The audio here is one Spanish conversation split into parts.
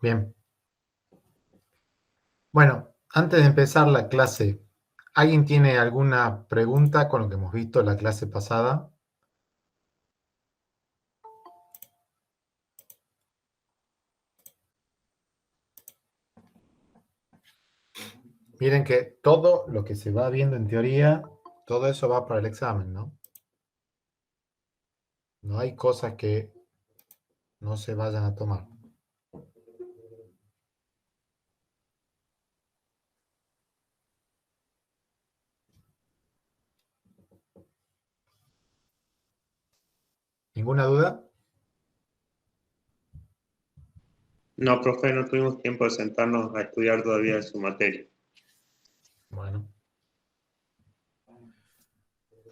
Bien. Bueno, antes de empezar la clase, ¿alguien tiene alguna pregunta con lo que hemos visto en la clase pasada? Miren que todo lo que se va viendo en teoría, todo eso va para el examen, ¿no? No hay cosas que no se vayan a tomar. ¿Ninguna duda? No, profe, no tuvimos tiempo de sentarnos a estudiar todavía su materia. Bueno.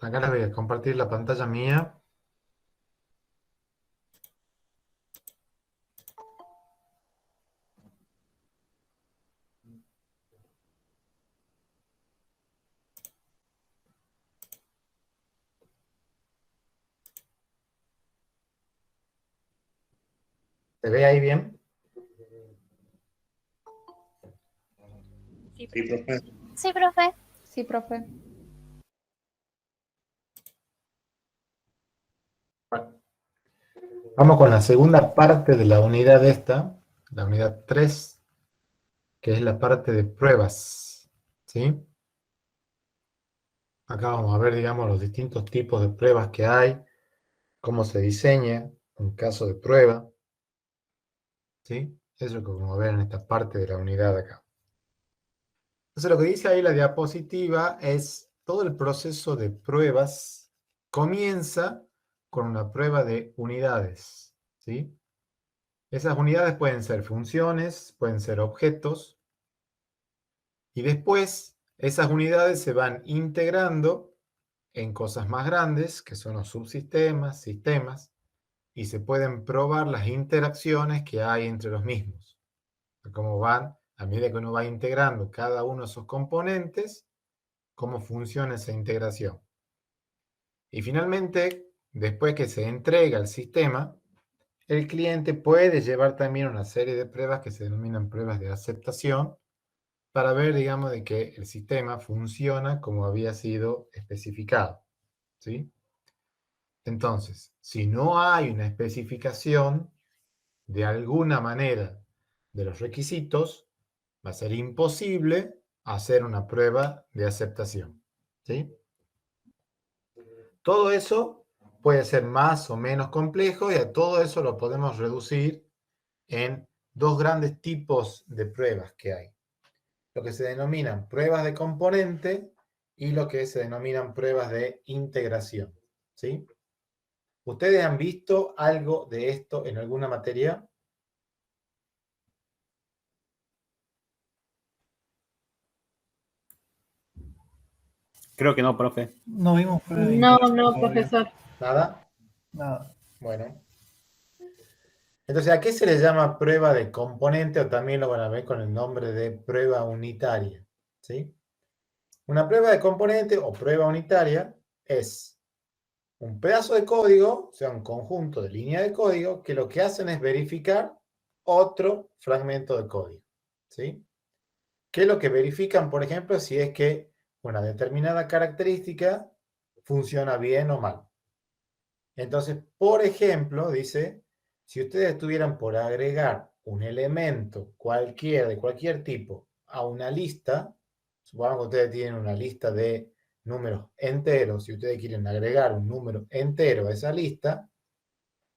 Acá les voy a compartir la pantalla mía. ¿Se ve ahí bien? Sí, profe. Sí, profe. Sí, profe. Bueno. Vamos con la segunda parte de la unidad esta, la unidad 3, que es la parte de pruebas, ¿sí? Acá vamos a ver, digamos, los distintos tipos de pruebas que hay, cómo se diseña un caso de prueba, ¿sí? Eso es lo que vamos a ver en esta parte de la unidad acá. Entonces, lo que dice ahí la diapositiva es todo el proceso de pruebas comienza con una prueba de unidades, ¿sí? Esas unidades pueden ser funciones, pueden ser objetos, y después esas unidades se van integrando en cosas más grandes, que son los subsistemas, sistemas, y se pueden probar las interacciones que hay entre los mismos. Cómo van, a medida que uno va integrando cada uno de esos componentes, cómo funciona esa integración. Y finalmente, después que se entrega el sistema, el cliente puede llevar también una serie de pruebas que se denominan pruebas de aceptación para ver, digamos, de que el sistema funciona como había sido especificado, ¿sí? Entonces, si no hay una especificación de alguna manera de los requisitos, va a ser imposible hacer una prueba de aceptación, ¿sí? Todo eso puede ser más o menos complejo y a todo eso lo podemos reducir en dos grandes tipos de pruebas que hay. Lo que se denominan pruebas de componente y lo que se denominan pruebas de integración, ¿sí? ¿Ustedes han visto algo de esto en alguna materia? Creo que no, profe. No vimos prueba de No, integración no, todavía. profesor. ¿Nada? Nada. Bueno. Entonces, ¿a qué se le llama prueba de componente o también lo van a ver con el nombre de prueba unitaria? ¿Sí? Una prueba de componente o prueba unitaria es un pedazo de código, o sea, un conjunto de líneas de código, que lo que hacen es verificar otro fragmento de código. ¿Sí? ¿Qué es lo que verifican, por ejemplo, si es que una determinada característica funciona bien o mal? Entonces, por ejemplo, dice, si ustedes estuvieran por agregar un elemento cualquiera, de cualquier tipo, a una lista, supongamos que ustedes tienen una lista de números enteros, si ustedes quieren agregar un número entero a esa lista,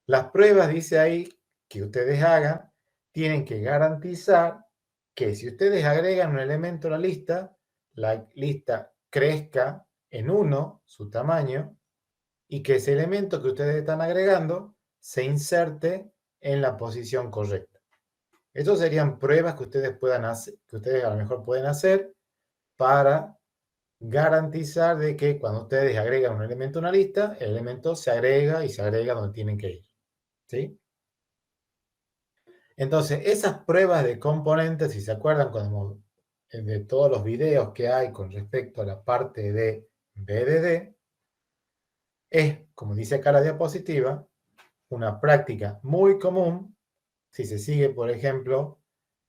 las pruebas, dice ahí, que ustedes hagan, tienen que garantizar que si ustedes agregan un elemento a la lista crezca en 1, su tamaño, y que ese elemento que ustedes están agregando se inserte en la posición correcta. Estas serían pruebas que ustedes puedan hacer, que ustedes a lo mejor pueden hacer para garantizar de que cuando ustedes agregan un elemento a una lista, el elemento se agrega y se agrega donde tienen que ir. ¿Sí? Entonces, esas pruebas de componentes, si se acuerdan cuando, de todos los videos que hay con respecto a la parte de BDD, es, como dice acá la diapositiva, una práctica muy común si se sigue, por ejemplo,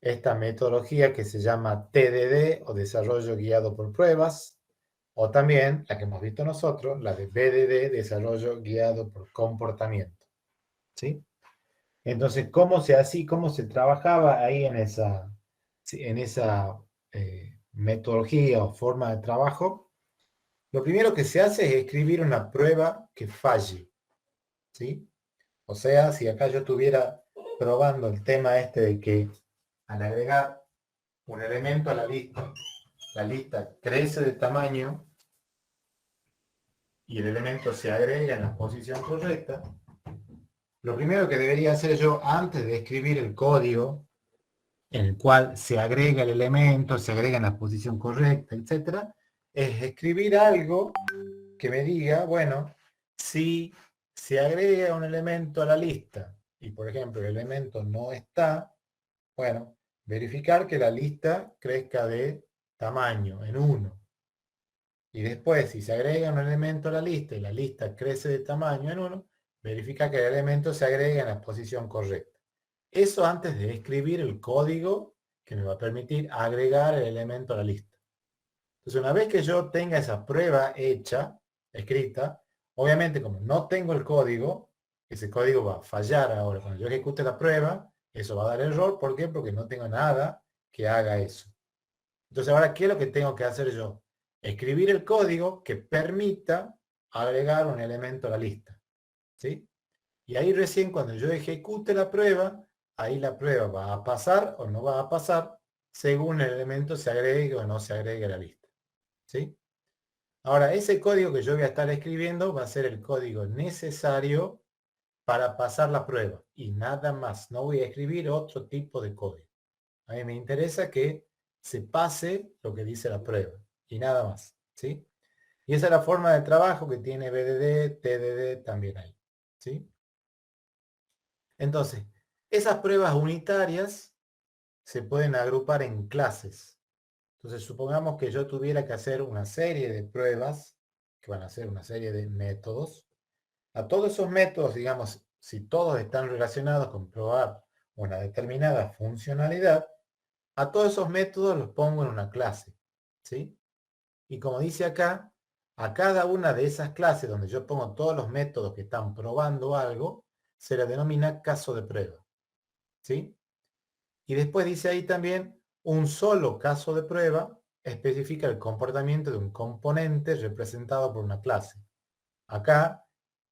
esta metodología que se llama TDD o desarrollo guiado por pruebas, o también la que hemos visto nosotros, la de BDD, desarrollo guiado por comportamiento. ¿Sí? Entonces, ¿cómo se trabajaba ahí en esa metodología o forma de trabajo? Lo primero que se hace es escribir una prueba que falle. ¿Sí? O sea, si acá yo estuviera probando el tema este de que al agregar un elemento a la lista crece de tamaño y el elemento se agrega en la posición correcta, lo primero que debería hacer yo antes de escribir el código en el cual se agrega el elemento, se agrega en la posición correcta, etc., es escribir algo que me diga, bueno, si se agrega un elemento a la lista y, por ejemplo, el elemento no está, bueno, verificar que la lista crezca de tamaño en 1. Y después, si se agrega un elemento a la lista y la lista crece de tamaño en 1, verifica que el elemento se agrega en la posición correcta. Eso antes de escribir el código que me va a permitir agregar el elemento a la lista. Entonces, una vez que yo tenga esa prueba hecha, escrita, obviamente como no tengo el código, ese código va a fallar ahora. Cuando yo ejecute la prueba, eso va a dar error. ¿Por qué? Porque no tengo nada que haga eso. Entonces, ahora, ¿qué es lo que tengo que hacer yo? Escribir el código que permita agregar un elemento a la lista. ¿Sí? Y ahí recién cuando yo ejecute la prueba, ahí la prueba va a pasar o no va a pasar según el elemento se agregue o no se agregue a la lista. ¿Sí? Ahora, ese código que yo voy a estar escribiendo va a ser el código necesario para pasar la prueba y nada más. No voy a escribir otro tipo de código. A mí me interesa que se pase lo que dice la prueba y nada más. ¿Sí? Y esa es la forma de trabajo que tiene BDD, TDD también ahí. ¿Sí? Entonces, esas pruebas unitarias se pueden agrupar en clases. Entonces, supongamos que yo tuviera que hacer una serie de pruebas, que van a ser una serie de métodos. A todos esos métodos, digamos, si todos están relacionados con probar una determinada funcionalidad, a todos esos métodos los pongo en una clase. ¿Sí? Y como dice acá, a cada una de esas clases donde yo pongo todos los métodos que están probando algo, se le denomina caso de prueba. ¿Sí? Y después dice ahí también, un solo caso de prueba especifica el comportamiento de un componente representado por una clase. Acá,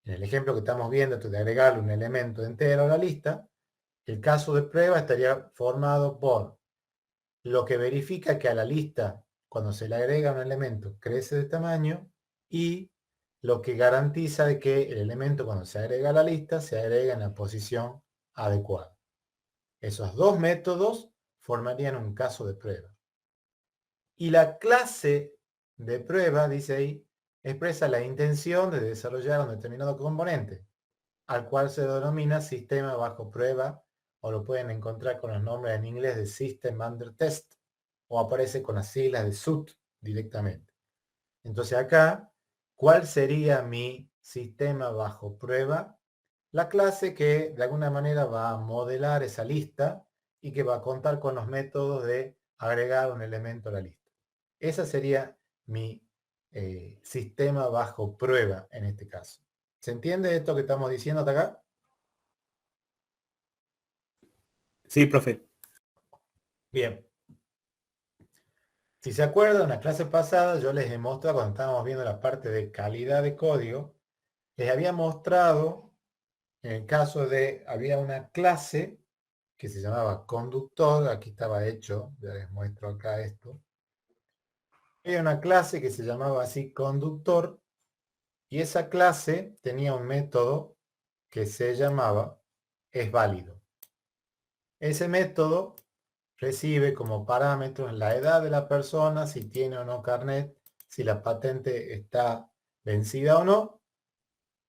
en el ejemplo que estamos viendo, de agregarle un elemento entero a la lista, el caso de prueba estaría formado por lo que verifica que a la lista, cuando se le agrega un elemento, crece de tamaño, y lo que garantiza de que el elemento, cuando se agrega a la lista, se agrega en la posición adecuada. Esos dos métodos formarían un caso de prueba. Y la clase de prueba, dice ahí, expresa la intención de desarrollar un determinado componente, al cual se denomina sistema bajo prueba, o lo pueden encontrar con los nombres en inglés de System Under Test, o aparece con las siglas de SUT directamente. Entonces acá, ¿cuál sería mi sistema bajo prueba? La clase que de alguna manera va a modelar esa lista y que va a contar con los métodos de agregar un elemento a la lista. Ese sería mi sistema bajo prueba en este caso. ¿Se entiende esto que estamos diciendo hasta acá? Sí, profe. Bien. Si se acuerdan, en la clase pasada yo les he mostrado, cuando estábamos viendo la parte de calidad de código, les había mostrado, en el caso de, había una clase que se llamaba conductor, aquí estaba hecho, ya les muestro acá esto. Había una clase que se llamaba así conductor, y esa clase tenía un método que se llamaba es válido. Ese método recibe como parámetros la edad de la persona, si tiene o no carnet, si la patente está vencida o no,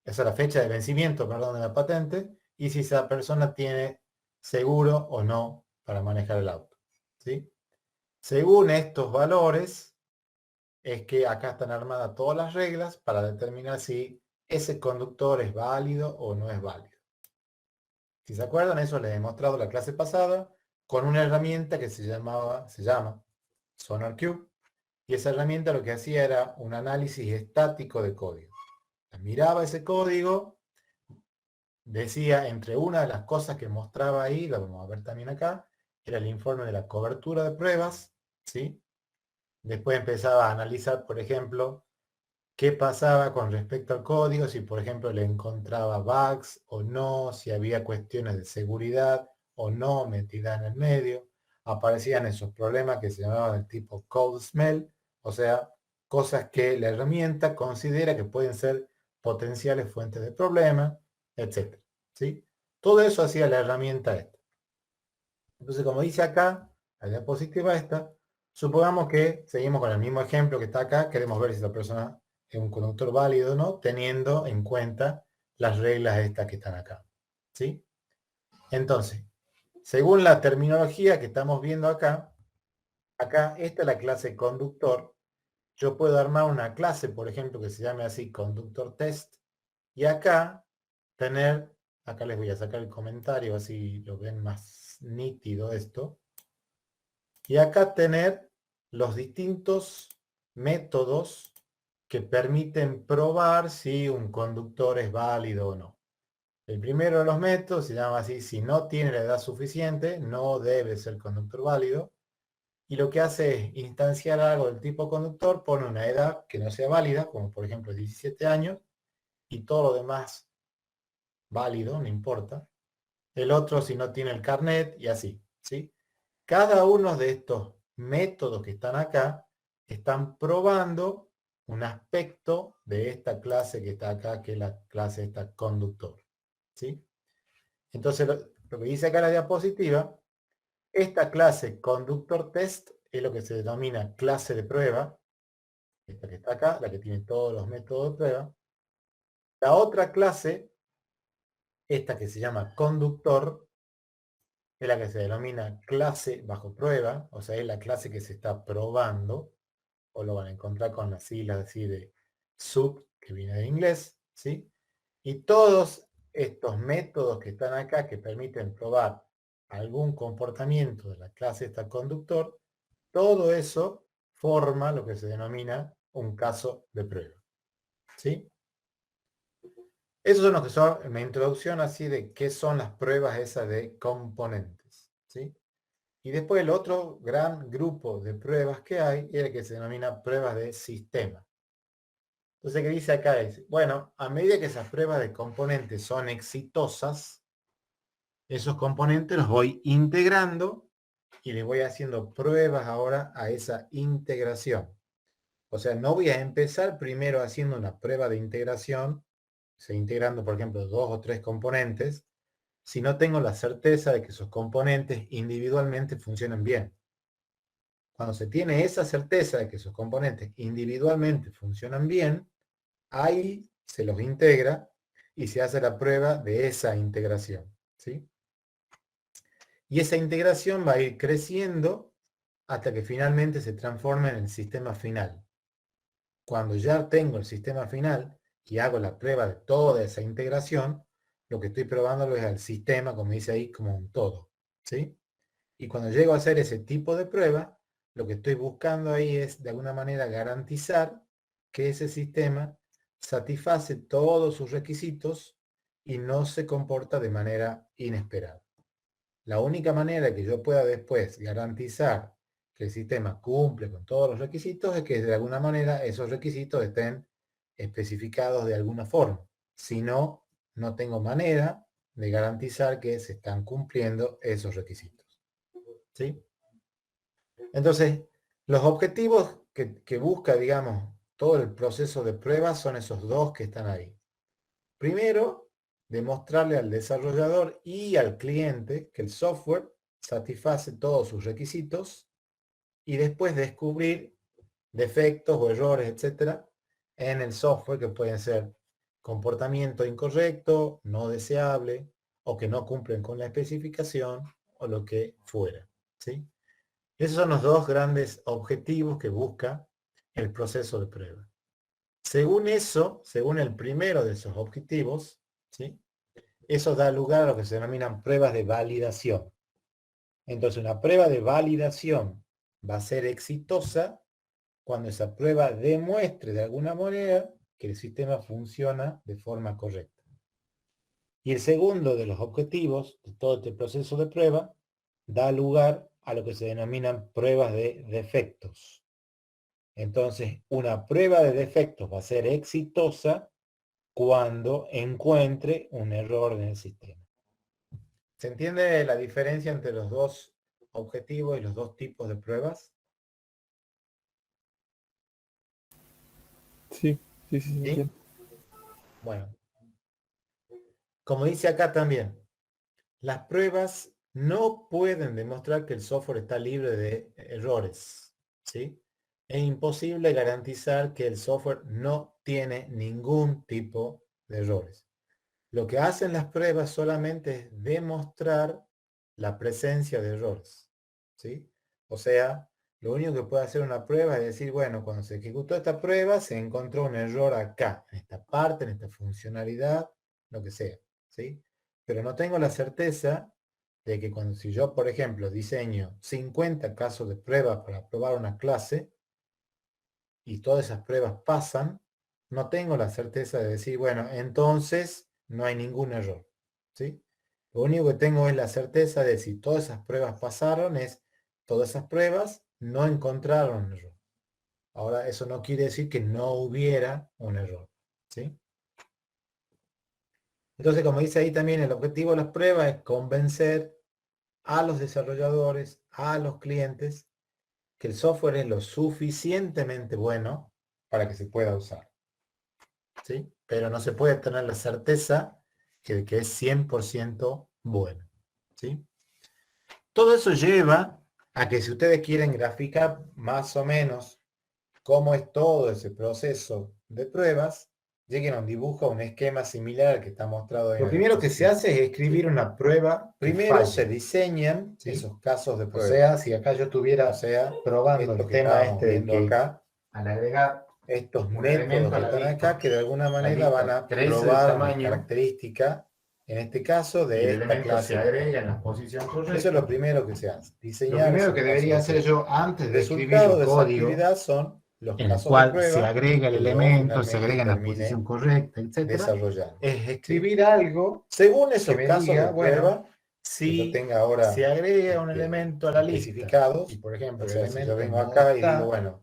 esa es la fecha de vencimiento, perdón, de la patente, y si esa persona tiene seguro o no para manejar el auto. ¿Sí? Según estos valores, es que acá están armadas todas las reglas para determinar si ese conductor es válido o no es válido. Si se acuerdan, eso les he mostrado la clase pasada. con una herramienta que se llama SonarQube, y esa herramienta lo que hacía era un análisis estático de código. Miraba ese código, decía, entre una de las cosas que mostraba ahí, lo vamos a ver también acá, era el informe de la cobertura de pruebas, ¿sí? Después empezaba a analizar, por ejemplo, qué pasaba con respecto al código, si por ejemplo le encontraba bugs o no, si había cuestiones de seguridad o no metidas en el medio. Aparecían esos problemas que se llamaban del tipo code smell, o sea, cosas que la herramienta considera que pueden ser potenciales fuentes de problemas, etc. ¿Sí? Todo eso hacía la herramienta esta. Entonces, como dice acá, la diapositiva esta, supongamos que seguimos con el mismo ejemplo que está acá, queremos ver si la persona es un conductor válido o no, teniendo en cuenta las reglas estas que están acá. ¿Sí? Entonces, según la terminología que estamos viendo acá, esta es la clase conductor. Yo puedo armar una clase, por ejemplo, que se llame así conductor test, y acá tener, acá les voy a sacar el comentario, así lo ven más nítido esto. Y acá tener los distintos métodos que permiten probar si un conductor es válido o no. El primero de los métodos se llama así, si no tiene la edad suficiente, no debe ser conductor válido. Y lo que hace es instanciar algo del tipo conductor, pone una edad que no sea válida, como por ejemplo 17 años, y todo lo demás válido, no importa. El otro si no tiene el carnet y así, ¿sí? Cada uno de estos métodos que están acá están probando un aspecto de esta clase que está acá, que es la clase esta conductor. ¿Sí? Entonces, lo que dice acá la diapositiva, esta clase conductor test es lo que se denomina clase de prueba, esta que está acá, la que tiene todos los métodos de prueba. La otra clase, esta que se llama conductor, es la que se denomina clase bajo prueba, o sea, es la clase que se está probando, o lo van a encontrar con las siglas así de sub, que viene de inglés, ¿sí? Y todos estos métodos que están acá, que permiten probar algún comportamiento de la clase esta conductor, todo eso forma lo que se denomina un caso de prueba, ¿sí? Esos son los que son una introducción así de qué son las pruebas esas de componentes, ¿sí? Y después el otro gran grupo de pruebas que hay es el que se denomina pruebas de sistema. Entonces, ¿qué dice acá? Dice, bueno, a medida que esas pruebas de componentes son exitosas, esos componentes los voy integrando y le voy haciendo pruebas ahora a esa integración. O sea, no voy a empezar primero haciendo una prueba de integración, o sea, integrando, por ejemplo, 2 o 3 componentes, si no tengo la certeza de que esos componentes individualmente funcionan bien. Cuando se tiene esa certeza de que esos componentes individualmente funcionan bien, ahí se los integra y se hace la prueba de esa integración, ¿sí? Y esa integración va a ir creciendo hasta que finalmente se transforme en el sistema final. Cuando ya tengo el sistema final y hago la prueba de toda esa integración, lo que estoy probándolo es al sistema, como dice ahí, como un todo, ¿sí? Y cuando llego a hacer ese tipo de prueba, lo que estoy buscando ahí es de alguna manera garantizar que ese sistema satisface todos sus requisitos y no se comporta de manera inesperada. La única manera que yo pueda después garantizar que el sistema cumple con todos los requisitos es que de alguna manera esos requisitos estén especificados de alguna forma. Si no, no tengo manera de garantizar que se están cumpliendo esos requisitos. ¿Sí? Entonces, los objetivos que busca, digamos, todo el proceso de prueba son esos dos que están ahí. Primero, demostrarle al desarrollador y al cliente que el software satisface todos sus requisitos y después descubrir defectos o errores, etcétera, en el software que pueden ser comportamiento incorrecto, no deseable o que no cumplen con la especificación o lo que fuera, ¿sí? Esos son los dos grandes objetivos que busca el proceso de prueba. Según eso, según el primero de esos objetivos, ¿sí? Eso da lugar a lo que se denominan pruebas de validación. Entonces, una prueba de validación va a ser exitosa cuando esa prueba demuestre de alguna manera que el sistema funciona de forma correcta. Y el segundo de los objetivos de todo este proceso de prueba da lugar a lo que se denominan pruebas de defectos. Entonces, una prueba de defectos va a ser exitosa cuando encuentre un error en el sistema. ¿Se entiende la diferencia entre los dos objetivos y los dos tipos de pruebas? Sí, sí, ¿Sí? entiendo. Bueno, como dice acá también, las pruebas no pueden demostrar que el software está libre de errores, ¿sí? Es imposible garantizar que el software no tiene ningún tipo de errores. Lo que hacen las pruebas solamente es demostrar la presencia de errores, ¿sí? O sea, lo único que puede hacer una prueba es decir, bueno, cuando se ejecutó esta prueba se encontró un error acá, en esta parte, en esta funcionalidad, lo que sea, ¿sí? Pero no tengo la certeza de que cuando, si yo, por ejemplo, diseño 50 casos de pruebas para probar una clase y todas esas pruebas pasan, no tengo la certeza de decir, bueno, entonces no hay ningún error, ¿sí? Lo único que tengo es la certeza de si todas esas pruebas pasaron, es todas esas pruebas no encontraron un error. Ahora, eso no quiere decir que no hubiera un error, ¿sí? Entonces, como dice ahí también, el objetivo de las pruebas es convencer a los desarrolladores, a los clientes, que el software es lo suficientemente bueno para que se pueda usar, ¿sí? Pero no se puede tener la certeza de que es 100% bueno, ¿sí? Todo eso lleva a que si ustedes quieren graficar más o menos cómo es todo ese proceso de pruebas, lleguen a un dibujo, a un esquema similar al que está mostrado en. Lo primero que se hace es escribir una prueba. Primero se diseñan esos casos de prueba. O sea, si acá yo estuviera probando el tema este de que acá, al agregar estos métodos que están acá, que de alguna manera van a probar la característica, en este caso, de esta clase. Se agrega en la posición correcta. Eso es lo primero que se hace. Diseñar. Lo primero que debería hacer yo antes de escribir el código de esa actividad son en el cual se agrega el elemento, se agrega en la posición correcta, etcétera, es escribir algo según esos casos de prueba, si se agrega un elemento a la lista, y por ejemplo, el elemento, si yo vengo acá y digo, bueno,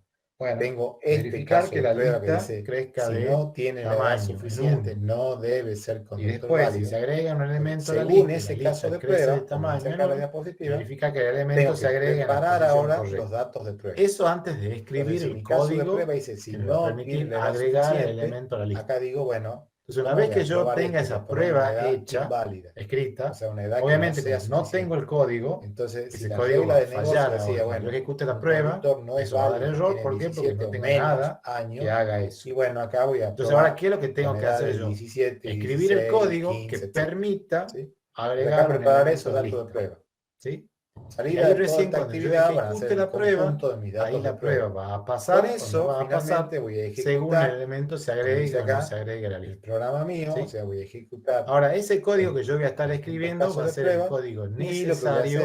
tengo este caso que la prueba que dice crezca si no tiene la edad suficiente, no debe ser conductor válido. Y después, si se agrega un elemento a la lista, según ese caso de prueba, de tamaño, acá la diapositiva, significa que el elemento se agrega en la posición ahora correcta. Los datos de prueba. Eso antes de escribir el código de prueba dice, si no permitir agregar el elemento a la lista. Acá digo, bueno, entonces una vez que yo tenga esa prueba hecha, escrita, o sea, una edad obviamente que no tengo el código, entonces ese código va a fallar, decía, bueno, yo ejecute la prueba, no eso va a dar error, ¿por qué? Porque no tengo nada que haga eso. Y bueno, acá voy a entonces ahora, ¿qué es lo que tengo que hacer yo? 17, escribir 16, el código 15, que permita agregar preparar esos datos de prueba, ¿sí? Y ahí recién cuando yo ejecute la prueba, ahí la prueba va a pasar. Con eso, va a pasar, voy a ejecutar, según el elemento se agregue o no se agregue a la lista. El programa mío, ¿sí? O sea, voy a ejecutar. Ahora, ese código que yo voy a estar escribiendo va a ser el código necesario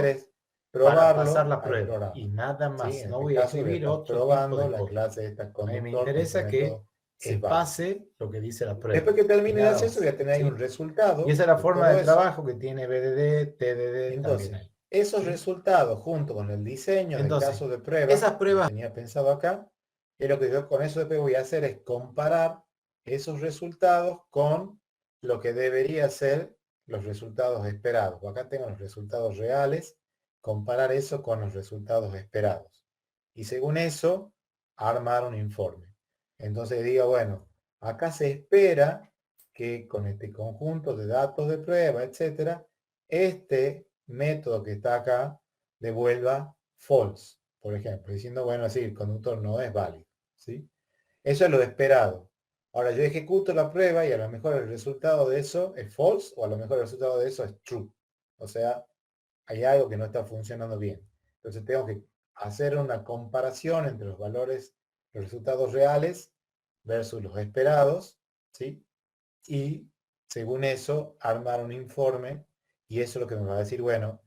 para pasar la prueba. Y nada más. ¿Sí? No voy a escribir otro tipo de código. A mí me interesa que se pase lo que dice la prueba. Después que termine de hacer eso, voy a tener ahí un resultado. Y esa es la forma de trabajo que tiene BDD, TDD. Entonces, también hay. Esos resultados, junto con el diseño del caso de prueba, esas pruebas que tenía pensado acá, es lo que yo con eso después voy a hacer es comparar esos resultados con lo que debería ser los resultados esperados. Acá tengo los resultados reales, comparar eso con los resultados esperados. Y según eso, armar un informe. Entonces digo, bueno, acá se espera que con este conjunto de datos de prueba, etcétera, este método que está acá devuelva false, por ejemplo, diciendo, bueno, así el conductor no es válido, ¿sí? Eso es lo esperado. Ahora yo ejecuto la prueba y a lo mejor el resultado de eso es false o a lo mejor el resultado de eso es true. O sea, hay algo que no está funcionando bien. Entonces tengo que hacer una comparación entre los valores, los resultados reales versus los esperados, ¿sí? Y según eso, armar un informe y eso es lo que me va a decir, bueno,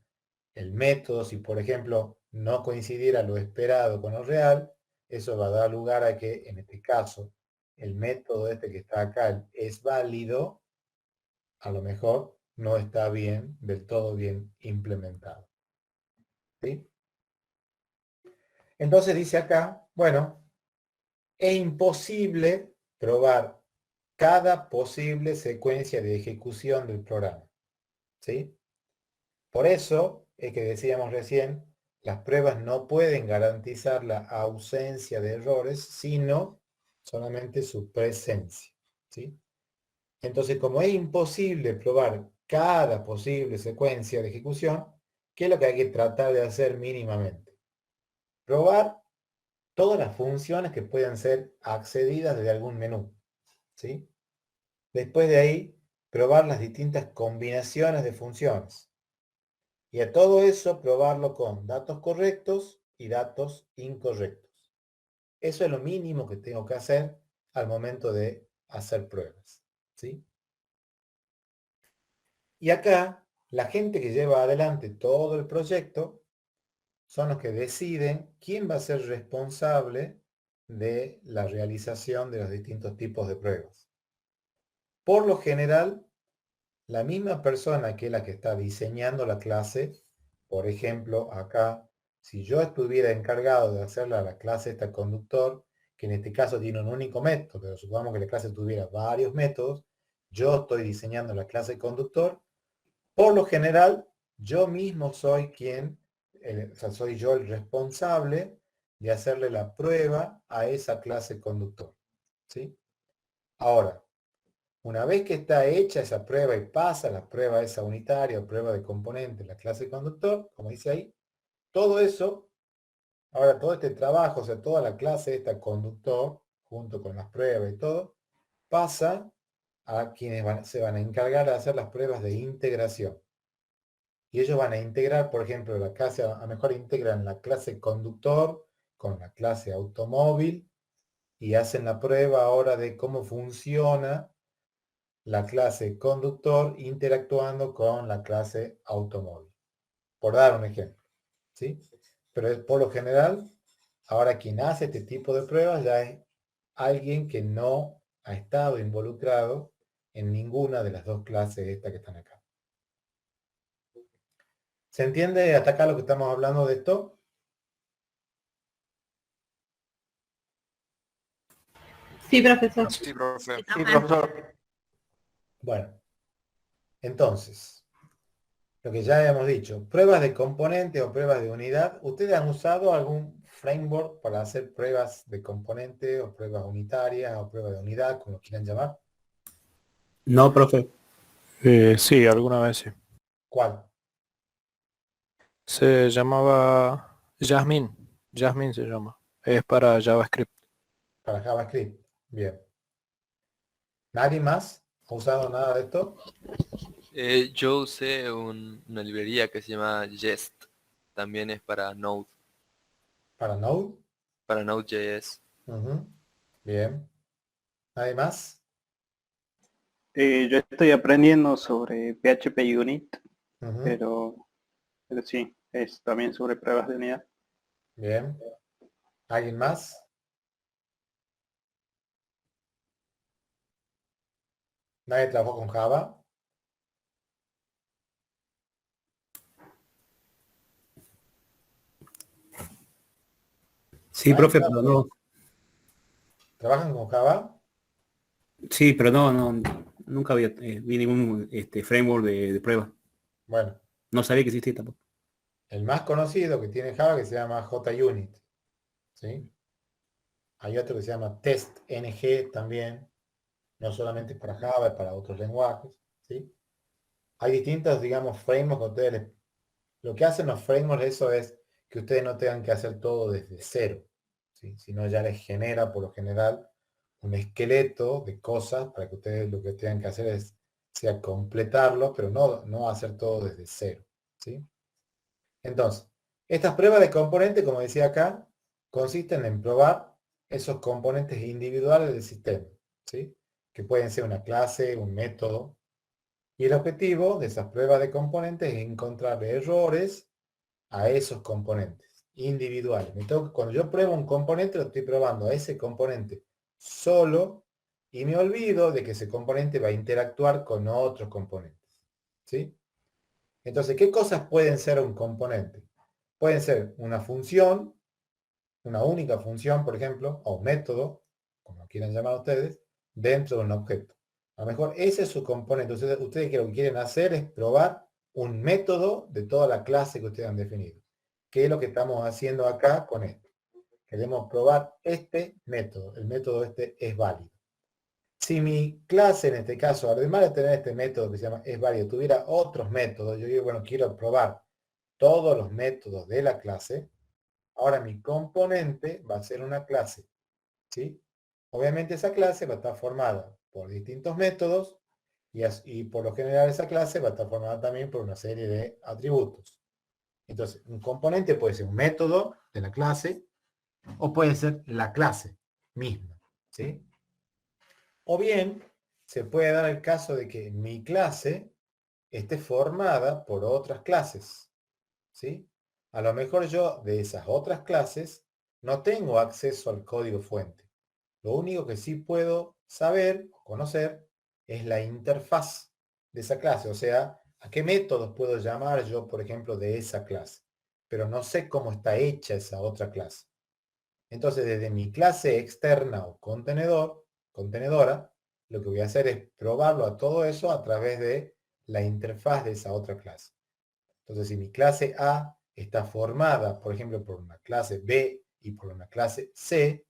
el método, si por ejemplo no coincidiera lo esperado con lo real, eso va a dar lugar a que, en este caso, el método este que está acá es válido, a lo mejor no está bien, del todo bien implementado. ¿Sí? Entonces dice acá, bueno, es imposible probar cada posible secuencia de ejecución del programa. ¿Sí? Por eso es que decíamos recién, las pruebas no pueden garantizar la ausencia de errores, sino solamente su presencia. ¿Sí? Entonces, como es imposible probar cada posible secuencia de ejecución, ¿qué es lo que hay que tratar de hacer mínimamente? Probar todas las funciones que puedan ser accedidas desde algún menú. ¿Sí? Después de ahí, probar las distintas combinaciones de funciones. Y a todo eso, probarlo con datos correctos y datos incorrectos. Eso es lo mínimo que tengo que hacer al momento de hacer pruebas. ¿Sí? Y acá, la gente que lleva adelante todo el proyecto son los que deciden quién va a ser responsable de la realización de los distintos tipos de pruebas. Por lo general, la misma persona que es la que está diseñando la clase, por ejemplo, acá, si yo estuviera encargado de hacerla a la clase esta conductor, que en este caso tiene un único método, pero supongamos que la clase tuviera varios métodos, yo estoy diseñando la clase conductor, por lo general, yo mismo soy o sea, soy yo el responsable de hacerle la prueba a esa clase conductor. ¿Sí? Ahora, una vez que está hecha esa prueba y pasa la prueba esa unitaria o prueba de componente, la clase conductor, como dice ahí, todo eso, ahora todo este trabajo, o sea, toda la clase esta conductor, junto con las pruebas y todo, pasa a quienes se van a encargar de hacer las pruebas de integración. Y ellos van a integrar, por ejemplo, la clase, a lo mejor integran la clase conductor con la clase automóvil y hacen la prueba ahora de cómo funciona la clase conductor interactuando con la clase automóvil. Por dar un ejemplo. ¿Sí? Pero por lo general, ahora quien hace este tipo de pruebas ya es alguien que no ha estado involucrado en ninguna de las dos clases estas que están acá. ¿Se entiende hasta acá lo que estamos hablando de esto? Sí, profesor. Sí, profe. Sí, profesor. Bueno, entonces, lo que ya habíamos dicho, pruebas de componente o pruebas de unidad. ¿Ustedes han usado algún framework para hacer pruebas de componente o pruebas unitarias o pruebas de unidad, como lo quieran llamar? No, profe. Sí, alguna vez sí. ¿Cuál? Se llamaba Jasmine. Jasmine se llama. Es para JavaScript. Para JavaScript. Bien. ¿Nadie más ha usado nada de esto? Yo usé una librería que se llama Jest. También es para Node, ¿Para Node? para Node.js. Ujú. Bien. ¿Nadie más? Yo estoy aprendiendo sobre PHP Unit, Ujú. pero sí, es también sobre pruebas de unidad. Bien. ¿Alguien más? ¿Nadie trabajó con Java? Sí, profe, pero no. ¿Trabajan con Java? Sí, pero no, nunca vi ningún framework de prueba. Bueno, No sabía que existía tampoco. el más conocido que tiene Java que se llama JUnit. ¿Sí? Hay otro que se llama TestNG también. No solamente para Java, es para otros lenguajes. ¿Sí? Hay distintos, digamos, frameworks que lo que hacen los frameworks, eso es que ustedes no tengan que hacer todo desde cero. ¿Sí? Sino ya les genera, por lo general, un esqueleto de cosas para que ustedes lo que tengan que hacer sea completarlo, pero no hacer todo desde cero. ¿Sí? Entonces, estas pruebas de componentes, como decía acá, consisten en probar esos componentes individuales del sistema, ¿sí? Que pueden ser una clase, un método. Y el objetivo de esas pruebas de componentes es encontrar errores a esos componentes individuales. Cuando yo pruebo un componente, lo estoy probando a ese componente solo y me olvido de que ese componente va a interactuar con otros componentes. ¿Sí? Entonces, ¿qué cosas pueden ser un componente? Pueden ser una función, una única función, por ejemplo, o un método, como quieran llamar ustedes, dentro de un objeto. A lo mejor ese es su componente. Ustedes lo que quieren hacer es probar un método de toda la clase que ustedes han definido. ¿Qué es lo que estamos haciendo acá con esto? Queremos probar este método. El método este es válido. Si mi clase, en este caso, además de tener este método que se llama es válido, tuviera otros métodos, yo digo, bueno, quiero probar todos los métodos de la clase, ahora mi componente va a ser una clase, ¿sí? Obviamente esa clase va a estar formada por distintos métodos y por lo general esa clase va a estar formada también por una serie de atributos. Entonces, un componente puede ser un método de la clase o puede ser la clase misma, ¿sí? O bien, se puede dar el caso de que mi clase esté formada por otras clases, ¿sí? A lo mejor yo de esas otras clases no tengo acceso al código fuente. Lo único que sí puedo saber o conocer es la interfaz de esa clase, o sea, a qué métodos puedo llamar yo, por ejemplo, de esa clase, pero no sé cómo está hecha esa otra clase. Entonces, desde mi clase externa o contenedora, lo que voy a hacer es probarlo a todo eso a través de la interfaz de esa otra clase. Entonces, si mi clase A está formada, por ejemplo, por una clase B y por una clase C,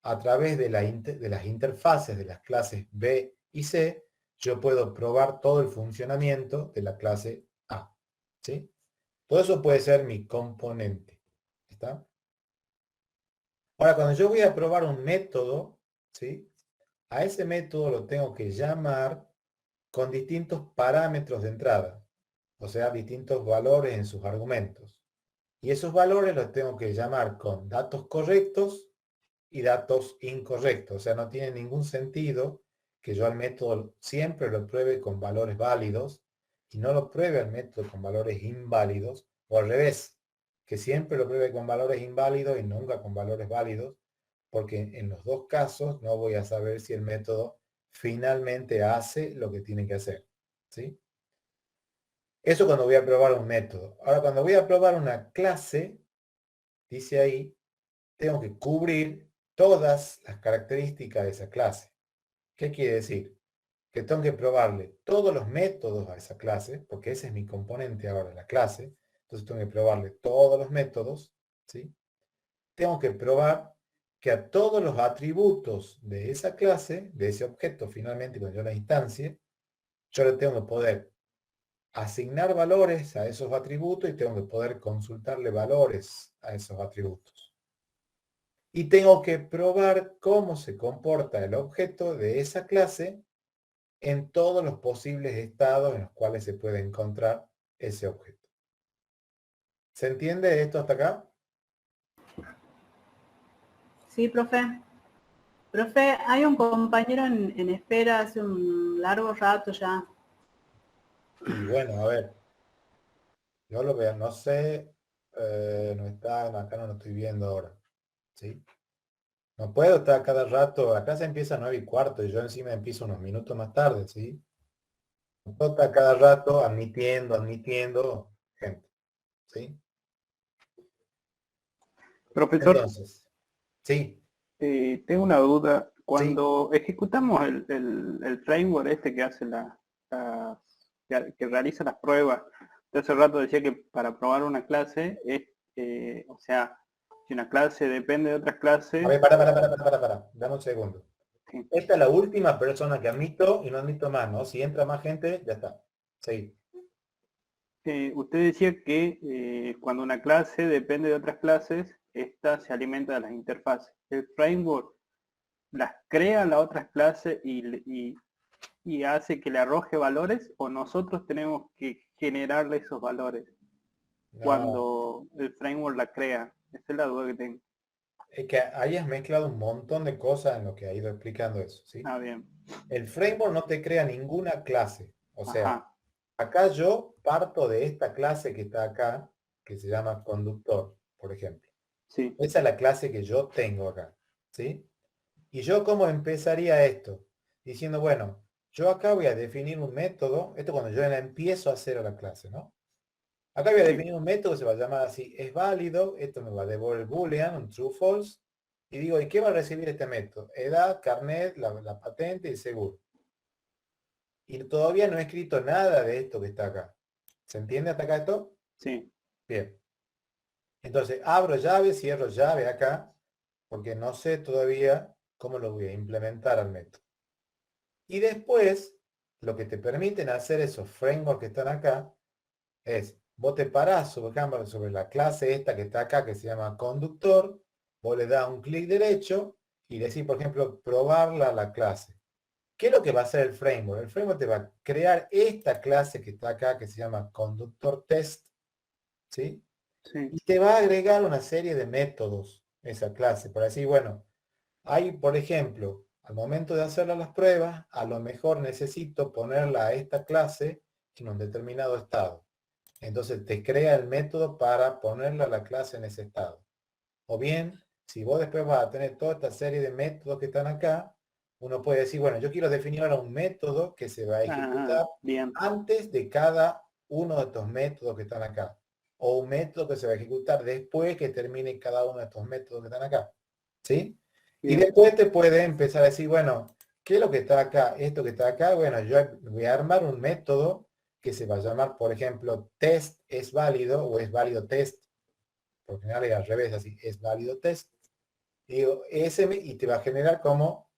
a través de las interfaces de las clases B y C, yo puedo probar todo el funcionamiento de la clase A. ¿Sí? Todo eso puede ser mi componente. ¿Está? Ahora, cuando yo voy a probar un método, ¿sí? A ese método lo tengo que llamar con distintos parámetros de entrada, o sea, distintos valores en sus argumentos. Y esos valores los tengo que llamar con datos correctos y datos incorrectos. O sea, no tiene ningún sentido que yo al método siempre lo pruebe con valores válidos y no lo pruebe al método con valores inválidos, o al revés, que siempre lo pruebe con valores inválidos y nunca con valores válidos, porque en los dos casos no voy a saber si el método finalmente hace lo que tiene que hacer. ¿Sí? Eso cuando voy a probar un método. Ahora, cuando voy a probar una clase, dice ahí, tengo que cubrir todas las características de esa clase. ¿Qué quiere decir? Que tengo que probarle todos los métodos a esa clase, porque ese es mi componente ahora de la clase. Entonces tengo que probarle todos los métodos, ¿sí? Tengo que probar que a todos los atributos de esa clase, de ese objeto, finalmente cuando yo la instancie, yo le tengo que poder asignar valores a esos atributos y tengo que poder consultarle valores a esos atributos. Y tengo que probar cómo se comporta el objeto de esa clase en todos los posibles estados en los cuales se puede encontrar ese objeto. ¿Se entiende esto hasta acá? Sí, profe. Profe, hay un compañero en espera hace un largo rato ya. Y bueno, a ver, yo lo veo, no sé, no está, acá no lo estoy viendo ahora, ¿sí? No puedo estar cada rato, la clase empieza a 9:15 y yo encima empiezo unos minutos más tarde, ¿sí? No puedo estar cada rato admitiendo gente, ¿sí? Profesor, Entonces, sí, tengo una duda. sí, Cuando ejecutamos el framework este que hace que realiza las pruebas, de hace rato decía que para probar una clase es, o sea, si una clase depende de otras clases, a ver, para, dame un segundo. sí. Esta es la última persona que admito y no admito más, ¿no? Si entra más gente, ya está. Sí. Usted decía que cuando una clase depende de otras clases, esta se alimenta de las interfaces. El framework las crea las otras clases y hace que le arroje valores, o nosotros tenemos que generarle esos valores No, cuando el framework la crea. Esa es la duda que tengo. es que ahí has mezclado un montón de cosas en lo que ha ido explicando eso, ¿sí? Ah, bien. El framework no te crea ninguna clase. O sea, Ajá. acá yo parto de esta clase que está acá que se llama conductor, por ejemplo. Sí, Esa es la clase que yo tengo acá, ¿sí? ¿Y yo cómo empezaría esto? Diciendo, bueno, yo acá voy a definir un método, esto cuando yo la empiezo a hacer a la clase, ¿no? Acá voy a sí. definir un método que se va a llamar así, es válido, esto me va a devolver boolean, un true false, y digo, ¿y qué va a recibir este método? Edad, carnet, la patente y seguro. Y todavía no he escrito nada de esto que está acá. ¿Se entiende hasta acá esto? Sí, Bien. Entonces, abro llave, cierro llave acá, porque no sé todavía cómo lo voy a implementar al método. Y después, lo que te permiten hacer esos frameworks que están acá, es, vos te parás sobre la clase esta que está acá, que se llama conductor, vos le das un clic derecho y decís, por ejemplo, probarla a la clase. ¿Qué es lo que va a hacer el framework? El framework te va a crear esta clase que está acá, que se llama conductor test, ¿sí? sí. Y te va a agregar una serie de métodos esa clase, para decir, bueno, hay, por ejemplo, al momento de hacer las pruebas, a lo mejor necesito ponerla a esta clase en un determinado estado. Entonces te crea el método para ponerla a la clase en ese estado. O bien, si vos después vas a tener toda esta serie de métodos que están acá, uno puede decir, bueno, yo quiero definir ahora un método que se va a ejecutar Bien, antes de cada uno de estos métodos que están acá. O un método que se va a ejecutar después que termine cada uno de estos métodos que están acá. ¿Sí? Y bien. después te puede empezar a decir, bueno, ¿qué es lo que está acá? Esto que está acá, bueno, yo voy a armar un método que se va a llamar, por ejemplo, test es válido o es válido test. Por general es al revés, así, es válido test. Digo, y te va a generar como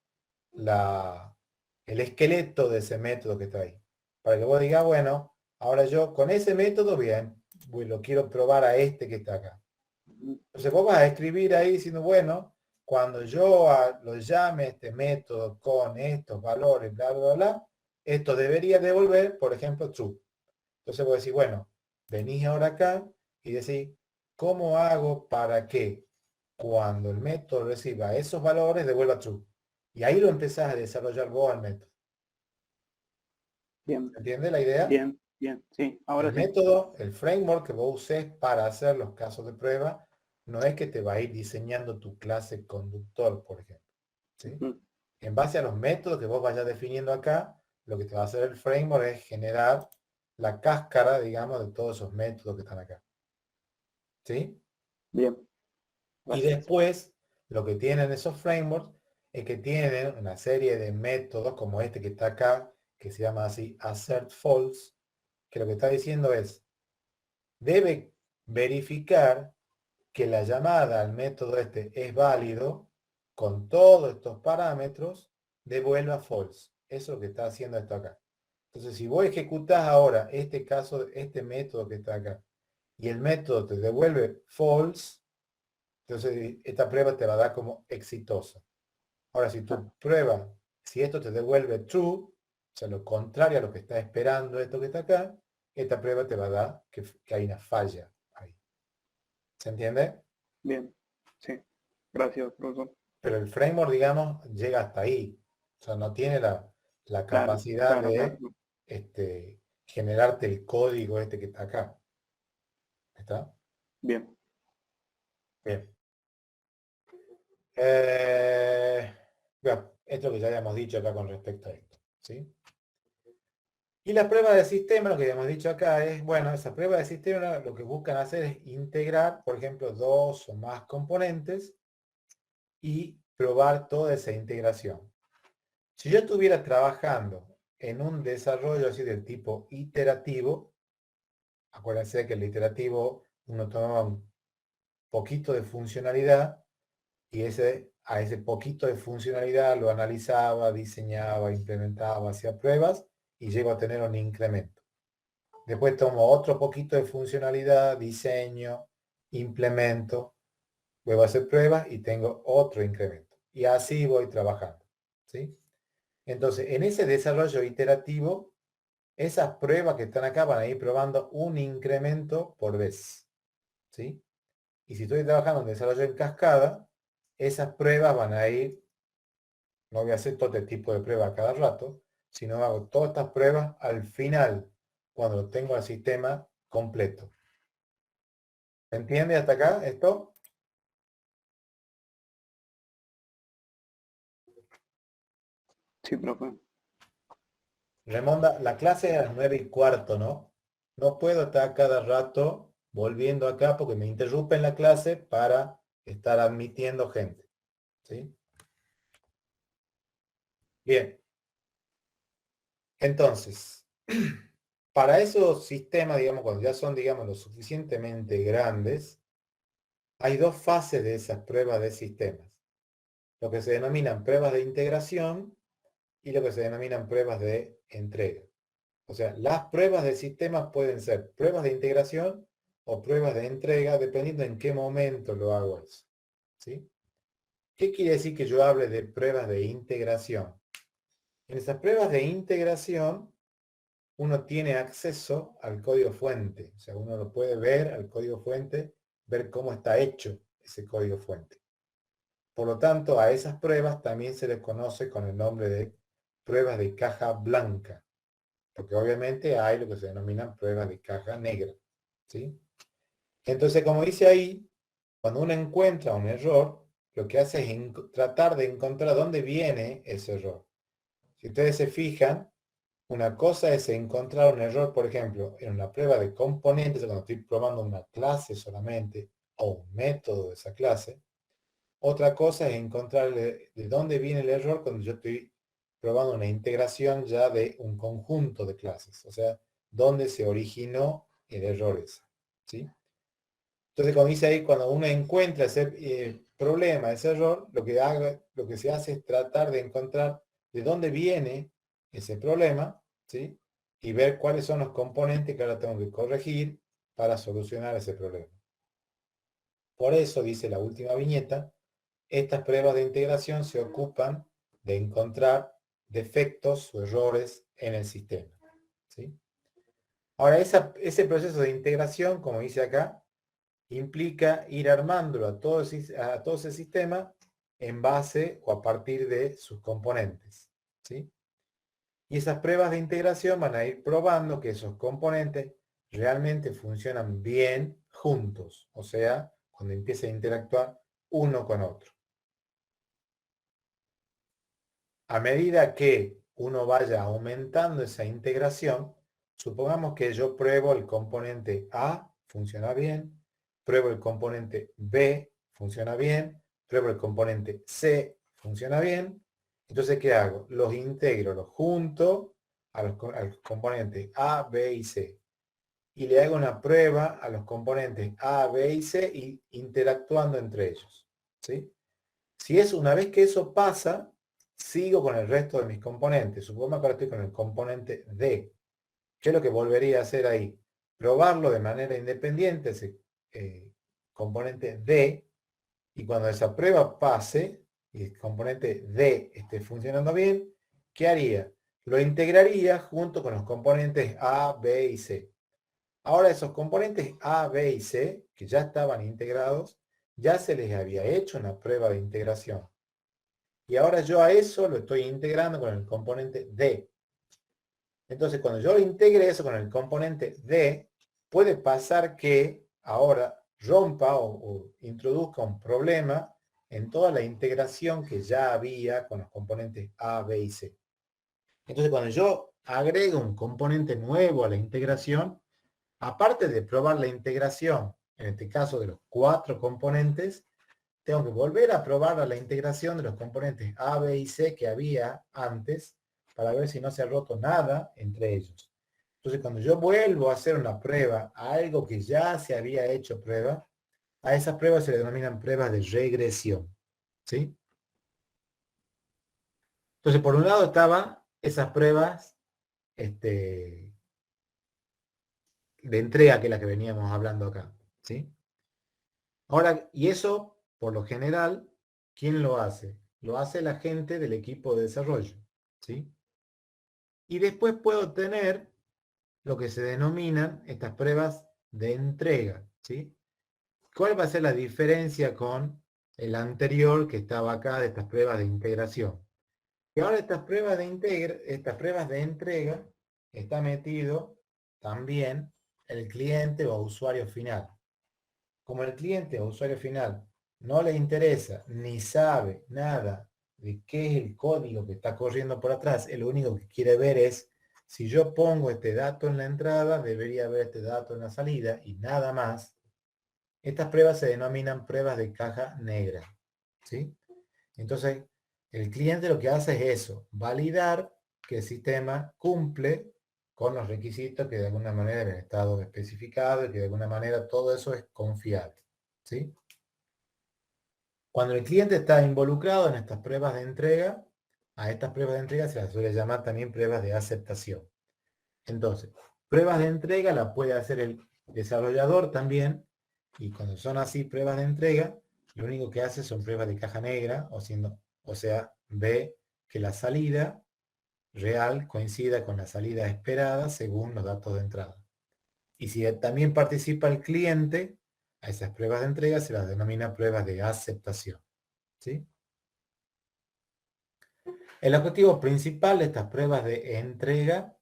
el esqueleto de ese método que está ahí. Para que vos digas, bueno, ahora yo con ese método, bien, lo quiero probar a este que está acá. Entonces vos vas a escribir ahí diciendo, bueno, cuando yo lo llame este método con estos valores, bla, bla, bla, esto debería devolver, por ejemplo, true. Entonces vos decís, bueno, venís ahora acá y decís, ¿cómo hago para que cuando el método reciba esos valores devuelva true? Y ahí lo empezás a desarrollar vos al método. Bien, ¿Entiendes la idea? bien, bien. Sí, ahora El sí. método, el framework que vos uses para hacer los casos de prueba, no es que te va a ir diseñando tu clase conductor, por ejemplo. ¿Sí? Ujú. En base a los métodos que vos vayas definiendo acá, lo que te va a hacer el framework es generar la cáscara, digamos, de todos esos métodos que están acá. ¿Sí? Bien. Y Gracias. después, lo que tienen esos frameworks es que tienen una serie de métodos como este que está acá, que se llama así assert false, que lo que está diciendo es, debe verificar que la llamada al método este es válido con todos estos parámetros, devuelva false. Eso es lo que está haciendo esto acá. Entonces, si vos ejecutás ahora este caso, este método que está acá, y el método te devuelve false, entonces esta prueba te va a dar como exitosa. Ahora, si tu prueba, si esto te devuelve true, o sea, lo contrario a lo que está esperando esto que está acá, esta prueba te va a dar que hay una falla ahí. ¿Se entiende? Bien. Sí. Gracias, profesor. Pero el framework, digamos, llega hasta ahí. O sea, no tiene la Claro, capacidad claro, de claro. generarte el código este que está acá. ¿Está? Bien. Bien. Bueno, esto que ya habíamos dicho acá con respecto a esto. ¿Sí? Y la prueba de sistema, lo que habíamos dicho acá es, bueno, esa prueba de sistema lo que buscan hacer es integrar, por ejemplo, dos o más componentes y probar toda esa integración. Si yo estuviera trabajando en un desarrollo así del tipo iterativo, acuérdense que el iterativo uno toma un poquito de funcionalidad y a ese poquito de funcionalidad lo analizaba, diseñaba, implementaba, hacía pruebas y llego a tener un incremento. Después tomo otro poquito de funcionalidad, diseño, implemento, vuelvo a hacer pruebas y tengo otro incremento. Y así voy trabajando. ¿Sí? Entonces, en ese desarrollo iterativo, esas pruebas que están acá van a ir probando un incremento por vez. ¿Sí? Y si estoy trabajando en desarrollo en cascada, esas pruebas van a ir, no voy a hacer todo este tipo de pruebas cada rato, sino hago todas estas pruebas al final, cuando tengo el sistema completo. ¿Se entiende hasta acá esto? Sí, profe. Remonda, la clase es a las 9:15, ¿no? No puedo estar cada rato volviendo acá porque me interrumpen la clase para estar admitiendo gente. ¿Sí? Bien. Entonces, para esos sistemas, digamos, cuando ya son, digamos, lo suficientemente grandes, hay dos fases de esas pruebas de sistemas. Lo que se denominan pruebas de integración y lo que se denominan pruebas de entrega. O sea, las pruebas de sistemas pueden ser pruebas de integración o pruebas de entrega, dependiendo en qué momento lo hago eso. ¿Sí? ¿Qué quiere decir que yo hable de pruebas de integración? En esas pruebas de integración, uno tiene acceso al código fuente. O sea, uno lo puede ver al código fuente, ver cómo está hecho ese código fuente. Por lo tanto, a esas pruebas también se les conoce con el nombre de pruebas de caja blanca. Porque obviamente hay lo que se denominan pruebas de caja negra. ¿Sí? Entonces, como dice ahí, cuando uno encuentra un error, lo que hace es tratar de encontrar dónde viene ese error. Si ustedes se fijan, una cosa es encontrar un error, por ejemplo, en una prueba de componentes, cuando estoy probando una clase solamente, o un método de esa clase. Otra cosa es encontrar de dónde viene el error cuando yo estoy probando una integración ya de un conjunto de clases. O sea, dónde se originó el error ese. ¿Sí? Entonces, como dice ahí, cuando uno encuentra ese problema, ese error, lo que se hace es tratar de encontrar de dónde viene ese problema, ¿sí? Y ver cuáles son los componentes que ahora tengo que corregir para solucionar ese problema. Por eso, dice la última viñeta, estas pruebas de integración se ocupan de encontrar defectos o errores en el sistema, ¿sí? Ahora, ese proceso de integración, como dice acá, implica ir armándolo a todo ese sistema en base o a partir de sus componentes, ¿sí? Y esas pruebas de integración van a ir probando que esos componentes realmente funcionan bien juntos, o sea, cuando empiecen a interactuar uno con otro. A medida que uno vaya aumentando esa integración, supongamos que yo pruebo el componente A, funciona bien, pruebo el componente B, funciona bien, pruebo el componente C, funciona bien. Entonces, ¿qué hago? Los integro, los junto a los componentes A, B y C. Y le hago una prueba a los componentes A, B y C y interactuando entre ellos. ¿Sí? Si es una vez que eso pasa, sigo con el resto de mis componentes. Supongamos que ahora estoy con el componente D. ¿Qué es lo que volvería a hacer ahí? Probarlo de manera independiente, ese componente D, y cuando esa prueba pase y el componente D esté funcionando bien, ¿qué haría? Lo integraría junto con los componentes A, B y C. Ahora esos componentes A, B y C, que ya estaban integrados, ya se les había hecho una prueba de integración. Y ahora yo a eso lo estoy integrando con el componente D. Entonces, cuando yo integre eso con el componente D, puede pasar que ahora rompa o introduzca un problema en toda la integración que ya había con los componentes A, B y C. Entonces, cuando yo agrego un componente nuevo a la integración, aparte de probar la integración, en este caso de los 4 componentes, tengo que volver a probar la integración de los componentes A, B y C que había antes para ver si no se ha roto nada entre ellos. Entonces, cuando yo vuelvo a hacer una prueba a algo que ya se había hecho prueba, a esas pruebas se le denominan pruebas de regresión. ¿Sí? Entonces, por un lado estaban esas pruebas de entrega, que es la que veníamos hablando acá. ¿Sí? Ahora, y eso, por lo general, ¿quién lo hace? Lo hace la gente del equipo de desarrollo. ¿Sí? Y después puedo tener lo que se denominan estas pruebas de entrega. ¿Sí? ¿Cuál va a ser la diferencia con el anterior que estaba acá de estas pruebas de integración? Y ahora estas pruebas de entrega está metido también el cliente o usuario final. como el cliente o usuario final no le interesa ni sabe nada de qué es el código que está corriendo por atrás, él lo único que quiere ver es, si yo pongo este dato en la entrada, debería haber este dato en la salida y nada más. Estas pruebas se denominan pruebas de caja negra, ¿sí? Entonces, el cliente lo que hace es eso, validar que el sistema cumple con los requisitos que de alguna manera han estado especificados y que de alguna manera todo eso es confiable, ¿sí? Cuando el cliente está involucrado en estas pruebas de entrega, a estas pruebas de entrega se las suele llamar también pruebas de aceptación. Entonces, pruebas de entrega las puede hacer el desarrollador también, y cuando son así pruebas de entrega, lo único que hace son pruebas de caja negra, o sea, ve que la salida real coincida con la salida esperada según los datos de entrada. Y si también participa el cliente, a esas pruebas de entrega se las denomina pruebas de aceptación, ¿sí? El objetivo principal de estas pruebas de entrega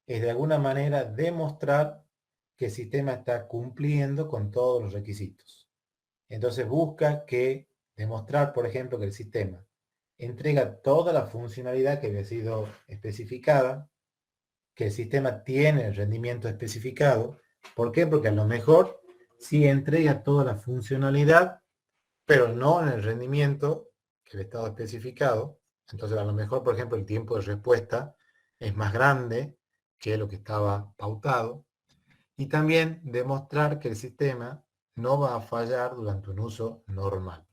es de alguna manera demostrar que el sistema está cumpliendo con todos los requisitos. Entonces busca demostrar, por ejemplo, que el sistema entrega toda la funcionalidad que había sido especificada, que el sistema tiene el rendimiento especificado. ¿Por qué? Porque a lo mejor sí entrega toda la funcionalidad, pero no en el rendimiento que el estado especificado. Entonces a lo mejor, por ejemplo, el tiempo de respuesta es más grande que lo que estaba pautado. Y también demostrar que el sistema no va a fallar durante un uso normal.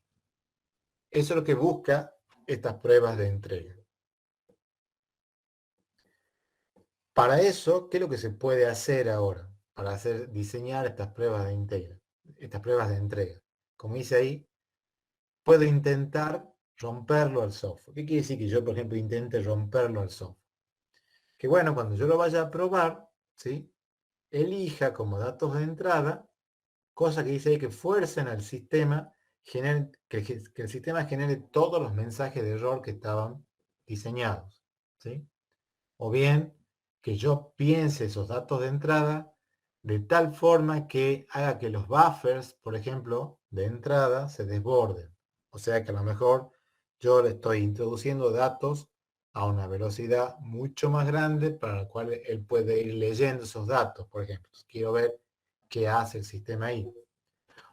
Eso es lo que busca estas pruebas de entrega. Para eso, ¿qué es lo que se puede hacer ahora? Para diseñar estas pruebas de entrega. Como dice ahí, puedo intentar romperlo al software. ¿Qué quiere decir que yo, por ejemplo, intente romperlo al software? Que bueno, cuando yo lo vaya a probar, ¿sí? Elija como datos de entrada, cosa que dice ahí que fuercen al sistema, que el sistema genere todos los mensajes de error que estaban diseñados, ¿sí? O bien que yo piense esos datos de entrada de tal forma que haga que los buffers, por ejemplo, de entrada se desborden. O sea que a lo mejor yo le estoy introduciendo datos a una velocidad mucho más grande para la cual él puede ir leyendo esos datos, por ejemplo. Quiero ver qué hace el sistema ahí.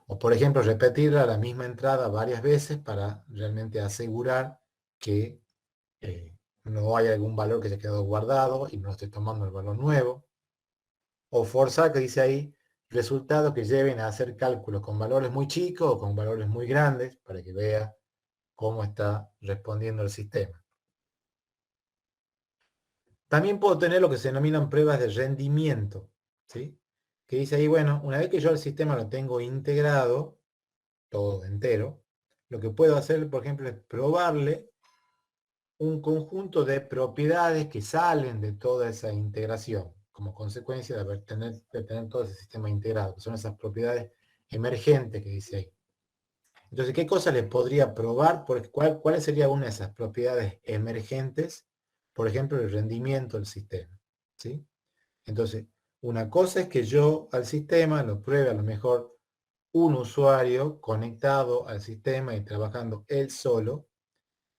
O por ejemplo, repetir la misma entrada varias veces para realmente asegurar que no hay algún valor que se ha quedado guardado y no estoy tomando el valor nuevo. O forzar, que dice ahí, resultados que lleven a hacer cálculos con valores muy chicos o con valores muy grandes para que vea cómo está respondiendo el sistema. También puedo tener lo que se denominan pruebas de rendimiento, ¿sí? Que dice ahí, bueno, una vez que yo el sistema lo tengo integrado, todo entero, lo que puedo hacer, por ejemplo, es probarle un conjunto de propiedades que salen de toda esa integración, como consecuencia de tener todo ese sistema integrado, que son esas propiedades emergentes que dice ahí. Entonces, ¿qué cosas le podría probar? ¿Cuáles serían una de esas propiedades emergentes? Por ejemplo, el rendimiento del sistema, ¿sí? Entonces, una cosa es que yo al sistema lo pruebe a lo mejor un usuario conectado al sistema y trabajando él solo.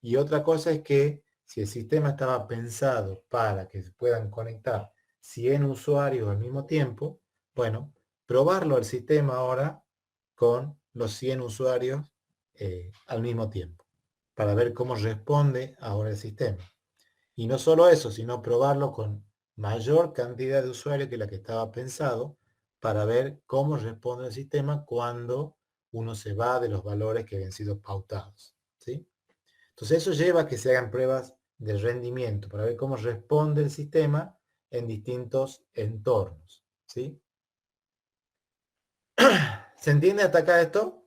Y otra cosa es que si el sistema estaba pensado para que se puedan conectar 100 usuarios al mismo tiempo, bueno, probarlo al sistema ahora con los 100 usuarios al mismo tiempo, para ver cómo responde ahora el sistema. Y no solo eso, sino probarlo con mayor cantidad de usuarios que la que estaba pensado, para ver cómo responde el sistema cuando uno se va de los valores que habían sido pautados, ¿sí? Entonces eso lleva a que se hagan pruebas de rendimiento para ver cómo responde el sistema en distintos entornos, ¿sí? ¿Se entiende hasta acá esto?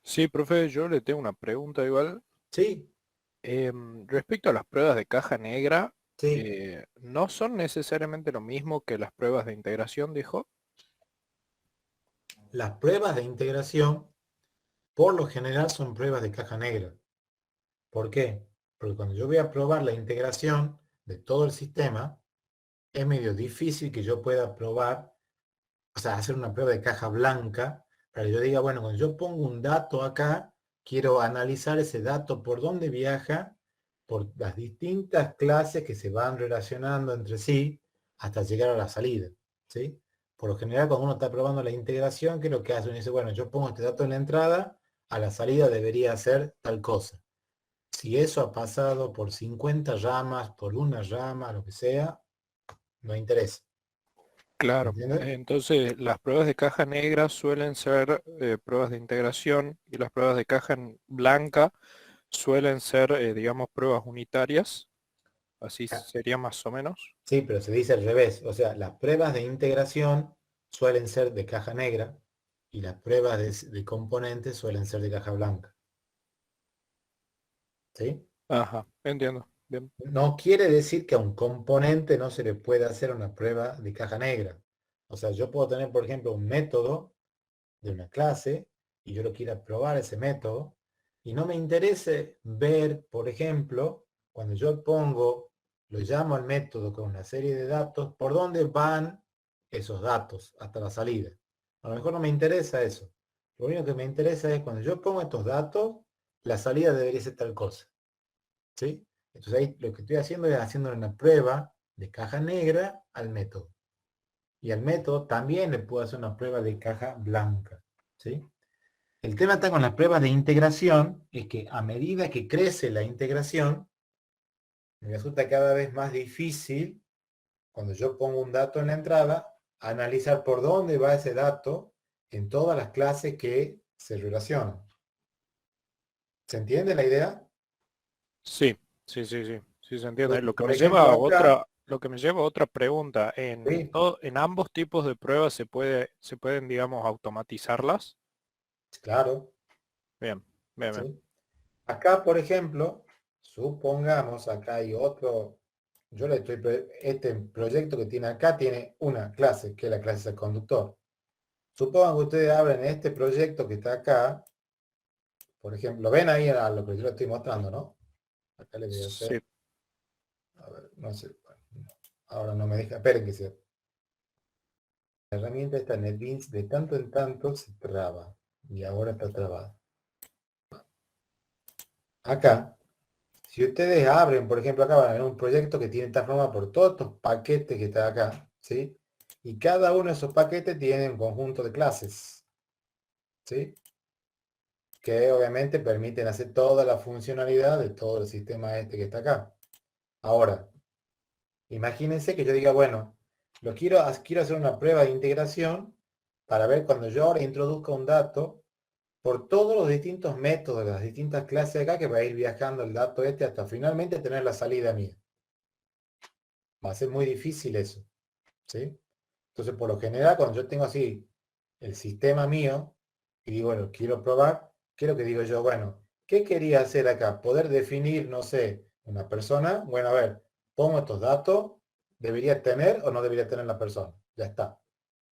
Sí, profe, yo le tengo una pregunta igual. Sí, Respecto a las pruebas de caja negra, sí. ¿no son necesariamente lo mismo que las pruebas de integración, dijo? Las pruebas de integración, por lo general, son pruebas de caja negra. ¿Por qué? Porque cuando yo voy a probar la integración de todo el sistema, es medio difícil que yo pueda probar, o sea, hacer una prueba de caja blanca Para que yo diga, bueno, cuando yo pongo un dato acá, quiero analizar ese dato por dónde viaja, por las distintas clases que se van relacionando entre sí hasta llegar a la salida, ¿sí? Por lo general, cuando uno está probando la integración, ¿qué es lo que hace? Uno dice, bueno, yo pongo este dato en la entrada, a la salida debería hacer tal cosa. Si eso ha pasado por 50 ramas, por una rama, lo que sea, no interesa. Claro. ¿Entiendes? Entonces, las pruebas de caja negra suelen ser pruebas de integración y las pruebas de caja blanca suelen ser, digamos, pruebas unitarias. Así sería más o menos. Sí, pero se dice al revés. O sea, las pruebas de integración suelen ser de caja negra y las pruebas de componentes suelen ser de caja blanca. ¿Sí? Ajá, entiendo. Bien. No quiere decir que a un componente no se le pueda hacer una prueba de caja negra. O sea, yo puedo tener, por ejemplo, un método de una clase y yo lo quiera probar ese método y no me interese ver, por ejemplo, cuando yo pongo, lo llamo al método con una serie de datos, por dónde van esos datos hasta la salida. A lo mejor no me interesa eso. Lo único que me interesa es cuando yo pongo estos datos, la salida debería ser tal cosa. ¿Sí? Entonces ahí lo que estoy haciendo es haciendo una prueba de caja negra al método. Y al método también le puedo hacer una prueba de caja blanca. ¿Sí? El tema está con las pruebas de integración, es que a medida que crece la integración, me resulta cada vez más difícil, cuando yo pongo un dato en la entrada, analizar por dónde va ese dato en todas las clases que se relacionan. ¿Se entiende la idea? Sí, sí, sí, sí, sí se entiende. Entonces, por ejemplo, acá, Lo que me lleva a otra pregunta, ¿sí? en ambos tipos de pruebas se pueden, digamos, automatizarlas. Claro, Bien, bien, bien. ¿sí? Acá, por ejemplo, supongamos, acá hay otro, yo le estoy, este proyecto que tiene acá tiene una clase, que es la clase del conductor. Supongan que ustedes abren este proyecto que está acá, por ejemplo, ven ahí a lo que yo le estoy mostrando, ¿no? Acá le voy a Sí, hacer, a ver, no sé, ahora no me deja, esperen que sea. La herramienta esta NetBeans de tanto en tanto se traba, y ahora está trabada. Acá, si ustedes abren, por ejemplo, acá van a ver un proyecto que tiene esta forma por todos estos paquetes que están acá, ¿sí? Y cada uno de esos paquetes tiene un conjunto de clases, ¿sí? Que obviamente permiten hacer toda la funcionalidad de todo el sistema este que está acá. Ahora, imagínense que yo diga, bueno, quiero hacer una prueba de integración para ver cuando yo ahora introduzca un dato por todos los distintos métodos, las distintas clases acá que va a ir viajando el dato este hasta finalmente tener la salida mía. Va a ser muy difícil eso, ¿sí? Entonces, por lo general, cuando yo tengo así el sistema mío y digo, bueno, quiero probar, ¿qué es lo que digo yo? Bueno, ¿qué quería hacer acá? Poder definir, no sé, una persona. Bueno, a ver, pongo estos datos, ¿debería tener o no debería tener la persona? Ya está.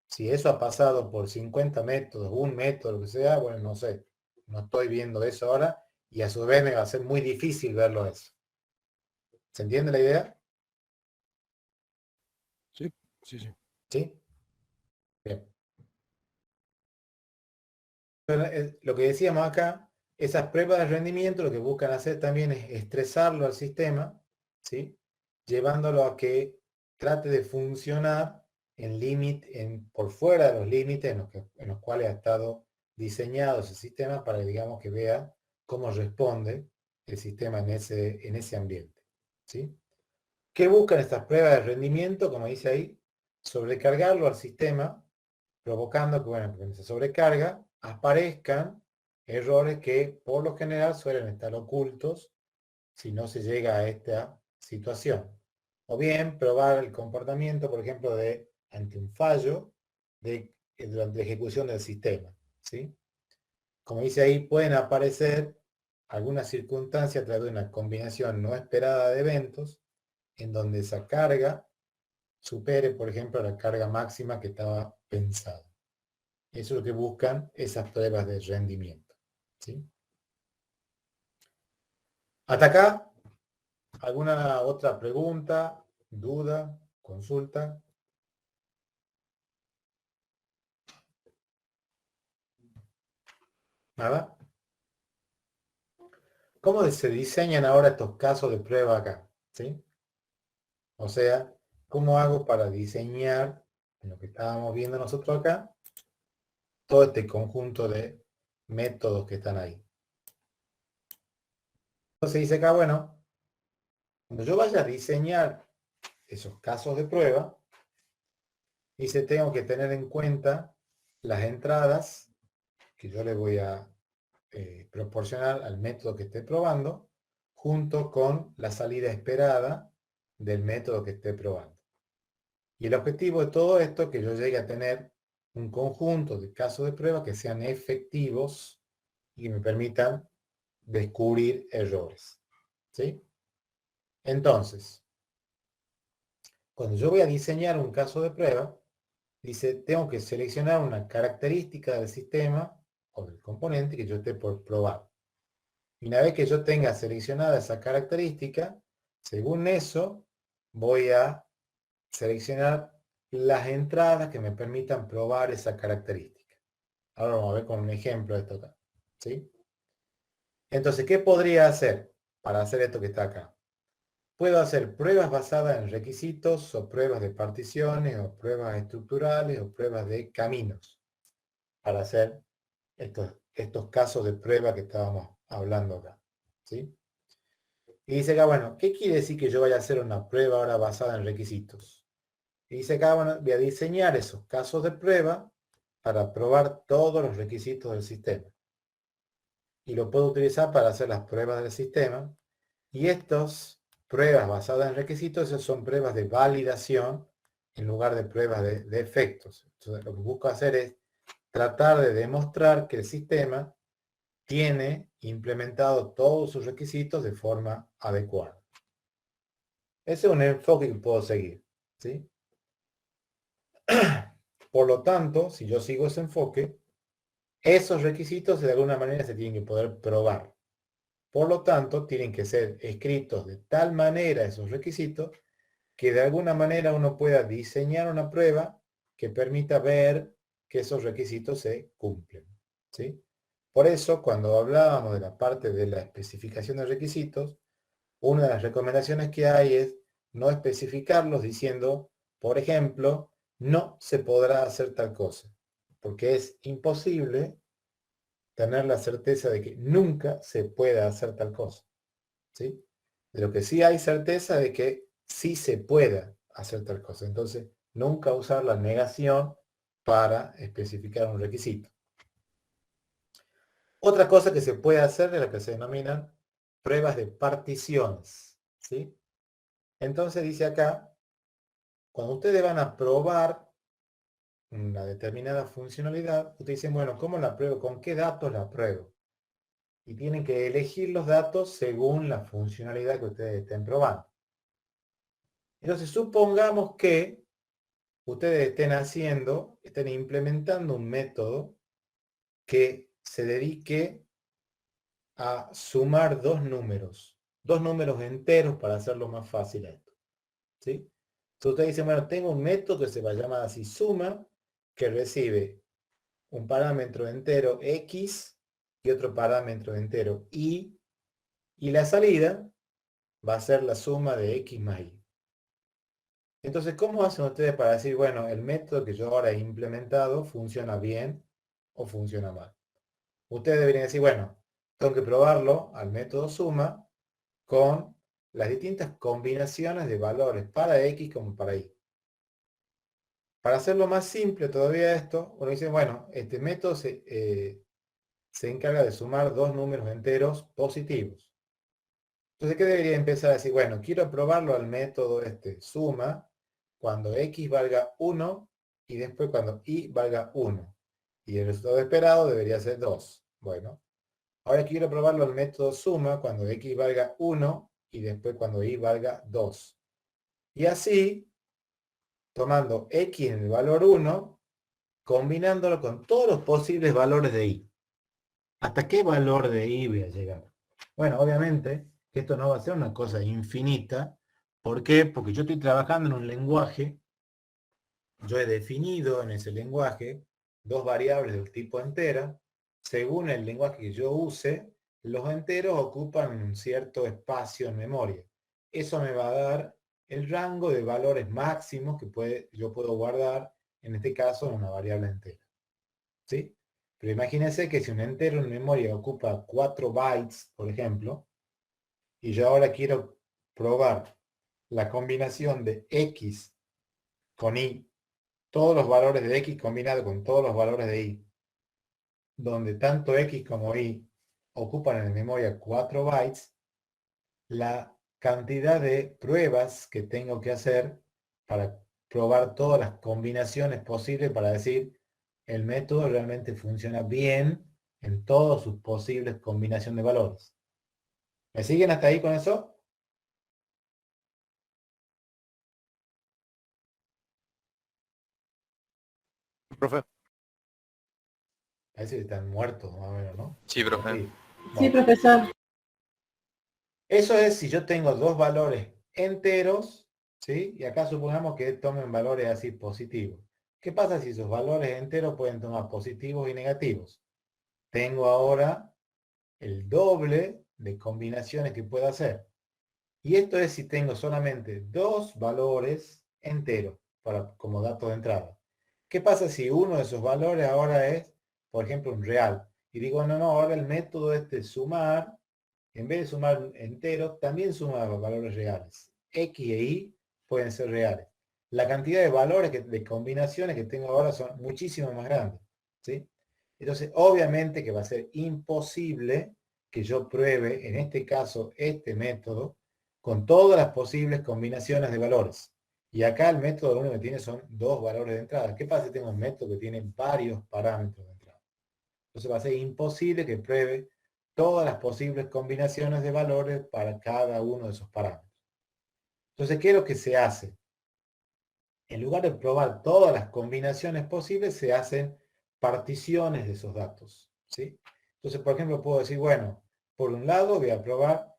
Si eso ha pasado por 50 métodos, un método, lo que sea, bueno, no sé. No estoy viendo eso ahora y a su vez me va a ser muy difícil verlo eso. ¿Se entiende la idea? sí, sí, sí. ¿Sí? Bien. Lo que decíamos acá, esas pruebas de rendimiento lo que buscan hacer también es estresarlo al sistema, ¿sí? Llevándolo a que trate de funcionar por fuera de los límites en los cuales ha estado diseñado ese sistema para, digamos, que vea cómo responde el sistema en ese ambiente, ¿sí? ¿Qué buscan estas pruebas de rendimiento? Como dice ahí, sobrecargarlo al sistema, provocando que, bueno, cuando se sobrecarga, aparezcan errores que por lo general suelen estar ocultos si no se llega a esta situación. O bien probar el comportamiento, por ejemplo, ante un fallo durante la ejecución del sistema, ¿sí? Como dice ahí, pueden aparecer algunas circunstancias a través de una combinación no esperada de eventos en donde esa carga supere, por ejemplo, la carga máxima que estaba pensada. Eso es lo que buscan esas pruebas de rendimiento, ¿sí? Hasta acá, ¿alguna otra pregunta, duda, consulta? Nada. ¿Cómo se diseñan ahora estos casos de prueba acá? ¿Sí? O sea, ¿cómo hago para diseñar, en lo que estábamos viendo nosotros acá, todo este conjunto de métodos que están ahí? Entonces dice acá, bueno, cuando yo vaya a diseñar esos casos de prueba, dice, tengo que tener en cuenta las entradas que yo le voy a proporcionar al método que esté probando, junto con la salida esperada del método que esté probando. Y el objetivo de todo esto es que yo llegue a tener un conjunto de casos de prueba que sean efectivos y que me permitan descubrir errores. ¿Sí? Entonces, cuando yo voy a diseñar un caso de prueba, dice, tengo que seleccionar una característica del sistema o del componente que yo esté por probar. Y una vez que yo tenga seleccionada esa característica, según eso, voy a seleccionar las entradas que me permitan probar esa característica. Ahora vamos a ver con un ejemplo de esto acá. ¿Sí? Entonces, ¿qué podría hacer para hacer esto que está acá? Puedo hacer pruebas basadas en requisitos, o pruebas de particiones, o pruebas estructurales, o pruebas de caminos, para hacer estos casos de prueba que estábamos hablando acá. ¿Sí? Y dice acá, bueno, ¿qué quiere decir que yo vaya a hacer una prueba ahora basada en requisitos? Y dice acá, bueno, voy a diseñar esos casos de prueba para probar todos los requisitos del sistema. Y lo puedo utilizar para hacer las pruebas del sistema. Y estas pruebas basadas en requisitos, esas son pruebas de validación en lugar de pruebas de efectos. Entonces, lo que busco hacer es tratar de demostrar que el sistema tiene implementado todos sus requisitos de forma adecuada. Ese es un enfoque que puedo seguir, ¿sí? Por lo tanto, si yo sigo ese enfoque, esos requisitos de alguna manera se tienen que poder probar. Por lo tanto, tienen que ser escritos de tal manera esos requisitos que de alguna manera uno pueda diseñar una prueba que permita ver que esos requisitos se cumplen, ¿sí? Por eso, cuando hablábamos de la parte de la especificación de requisitos, una de las recomendaciones que hay es no especificarlos diciendo, por ejemplo, no se podrá hacer tal cosa, porque es imposible tener la certeza de que nunca se pueda hacer tal cosa, ¿sí? De lo que sí hay certeza de que sí se pueda hacer tal cosa. Entonces, nunca usar la negación para especificar un requisito. Otra cosa que se puede hacer es la que se denominan pruebas de particiones, ¿sí? Entonces dice acá, cuando ustedes van a probar una determinada funcionalidad, ustedes dicen, bueno, ¿cómo la pruebo? ¿Con qué datos la pruebo? Y tienen que elegir los datos según la funcionalidad que ustedes estén probando. Entonces, supongamos que ustedes estén implementando un método que se dedique a sumar dos números enteros para hacerlo más fácil a esto, ¿sí? Entonces ustedes dicen, bueno, tengo un método que se va a llamar así suma, que recibe un parámetro entero x y otro parámetro entero y la salida va a ser la suma de x más y. Entonces, ¿cómo hacen ustedes para decir, bueno, el método que yo ahora he implementado funciona bien o funciona mal? Ustedes deberían decir, bueno, tengo que probarlo al método suma con las distintas combinaciones de valores para x como para y. Para hacerlo más simple todavía esto, uno dice, bueno, este método se encarga de sumar dos números enteros positivos. Entonces, ¿qué debería empezar a decir? Bueno, quiero probarlo al método suma cuando x valga 1 y después cuando y valga 1. Y el resultado esperado debería ser 2. Bueno, ahora quiero probarlo al método suma cuando x valga 1 y después cuando y valga 2. Y así, tomando x en el valor 1, combinándolo con todos los posibles valores de y. ¿Hasta qué valor de y voy a llegar? Bueno, obviamente, esto no va a ser una cosa infinita. ¿Por qué? Porque yo estoy trabajando en un lenguaje, yo he definido en ese lenguaje dos variables del tipo entera, según el lenguaje que yo use, los enteros ocupan un cierto espacio en memoria. Eso me va a dar el rango de valores máximos que yo puedo guardar, en este caso, en una variable entera. ¿Sí? Pero imagínense que si un entero en memoria ocupa 4 bytes, por ejemplo, y yo ahora quiero probar la combinación de x con y, todos los valores de x combinados con todos los valores de y, donde tanto x como y ocupan en memoria 4 bytes, la cantidad de pruebas que tengo que hacer para probar todas las combinaciones posibles para decir el método realmente funciona bien en todas sus posibles combinaciones de valores. ¿Me siguen hasta ahí con eso? Profe. Parece que están muertos más o menos, ¿no? Sí, profe. Sí, Bueno, profesor. eso es si yo tengo dos valores enteros, ¿sí? Y acá supongamos que tomen valores así positivos. ¿Qué pasa si esos valores enteros pueden tomar positivos y negativos? Tengo ahora el doble de combinaciones que puedo hacer. Y esto es si tengo solamente dos valores enteros como datos de entrada. ¿Qué pasa si uno de esos valores ahora es, por ejemplo, un real? Y digo, no, ahora el método este sumar, en vez de sumar enteros, también suma valores reales. X e Y pueden ser reales. La cantidad de valores, de combinaciones que tengo ahora son muchísimo más grandes. ¿Sí? Entonces, obviamente que va a ser imposible que yo pruebe, en este caso, este método, con todas las posibles combinaciones de valores. Y acá el método lo único que tiene son dos valores de entrada. ¿Qué pasa si tengo un método que tiene varios parámetros de entrada? Entonces va a ser imposible que pruebe todas las posibles combinaciones de valores para cada uno de esos parámetros. Entonces, ¿qué es lo que se hace? En lugar de probar todas las combinaciones posibles, se hacen particiones de esos datos. ¿Sí? Entonces, por ejemplo, puedo decir, bueno, por un lado voy a probar,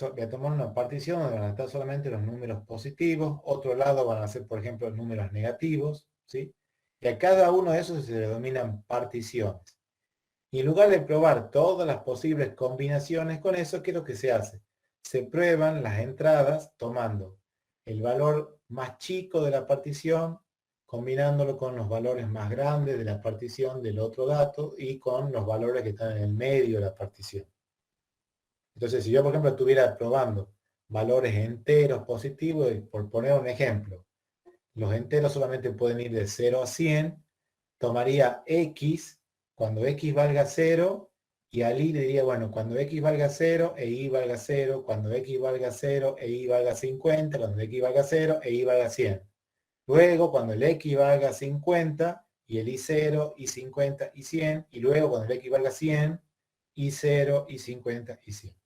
voy a tomar una partición donde van a estar solamente los números positivos, otro lado van a ser, por ejemplo, los números negativos, ¿sí? Y a cada uno de esos se le denominan particiones. Y en lugar de probar todas las posibles combinaciones con eso, ¿qué es lo que se hace? Se prueban las entradas tomando el valor más chico de la partición, combinándolo con los valores más grandes de la partición del otro dato y con los valores que están en el medio de la partición. Entonces, si yo, por ejemplo, estuviera probando valores enteros positivos, y por poner un ejemplo, los enteros solamente pueden ir de 0 a 100, tomaría x cuando x valga 0 y al y le diría, bueno, cuando x valga 0 e y valga 0, cuando x valga 0 e y valga 50, cuando x valga 0 e y valga 100. Luego, cuando el x valga 50 y el y 0, y 50 y 100, y luego cuando el x valga 100, y 0, y 50 y 100.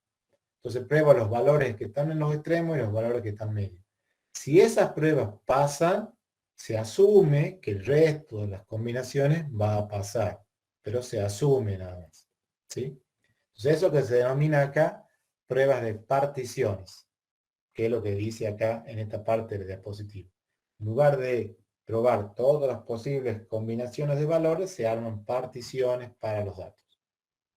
Entonces pruebo los valores que están en los extremos y los valores que están medio. Si esas pruebas pasan, se asume que el resto de las combinaciones va a pasar, pero se asume nada más. ¿Sí? Entonces eso que se denomina acá pruebas de particiones, que es lo que dice acá en esta parte del diapositivo. En lugar de probar todas las posibles combinaciones de valores, se arman particiones para los datos.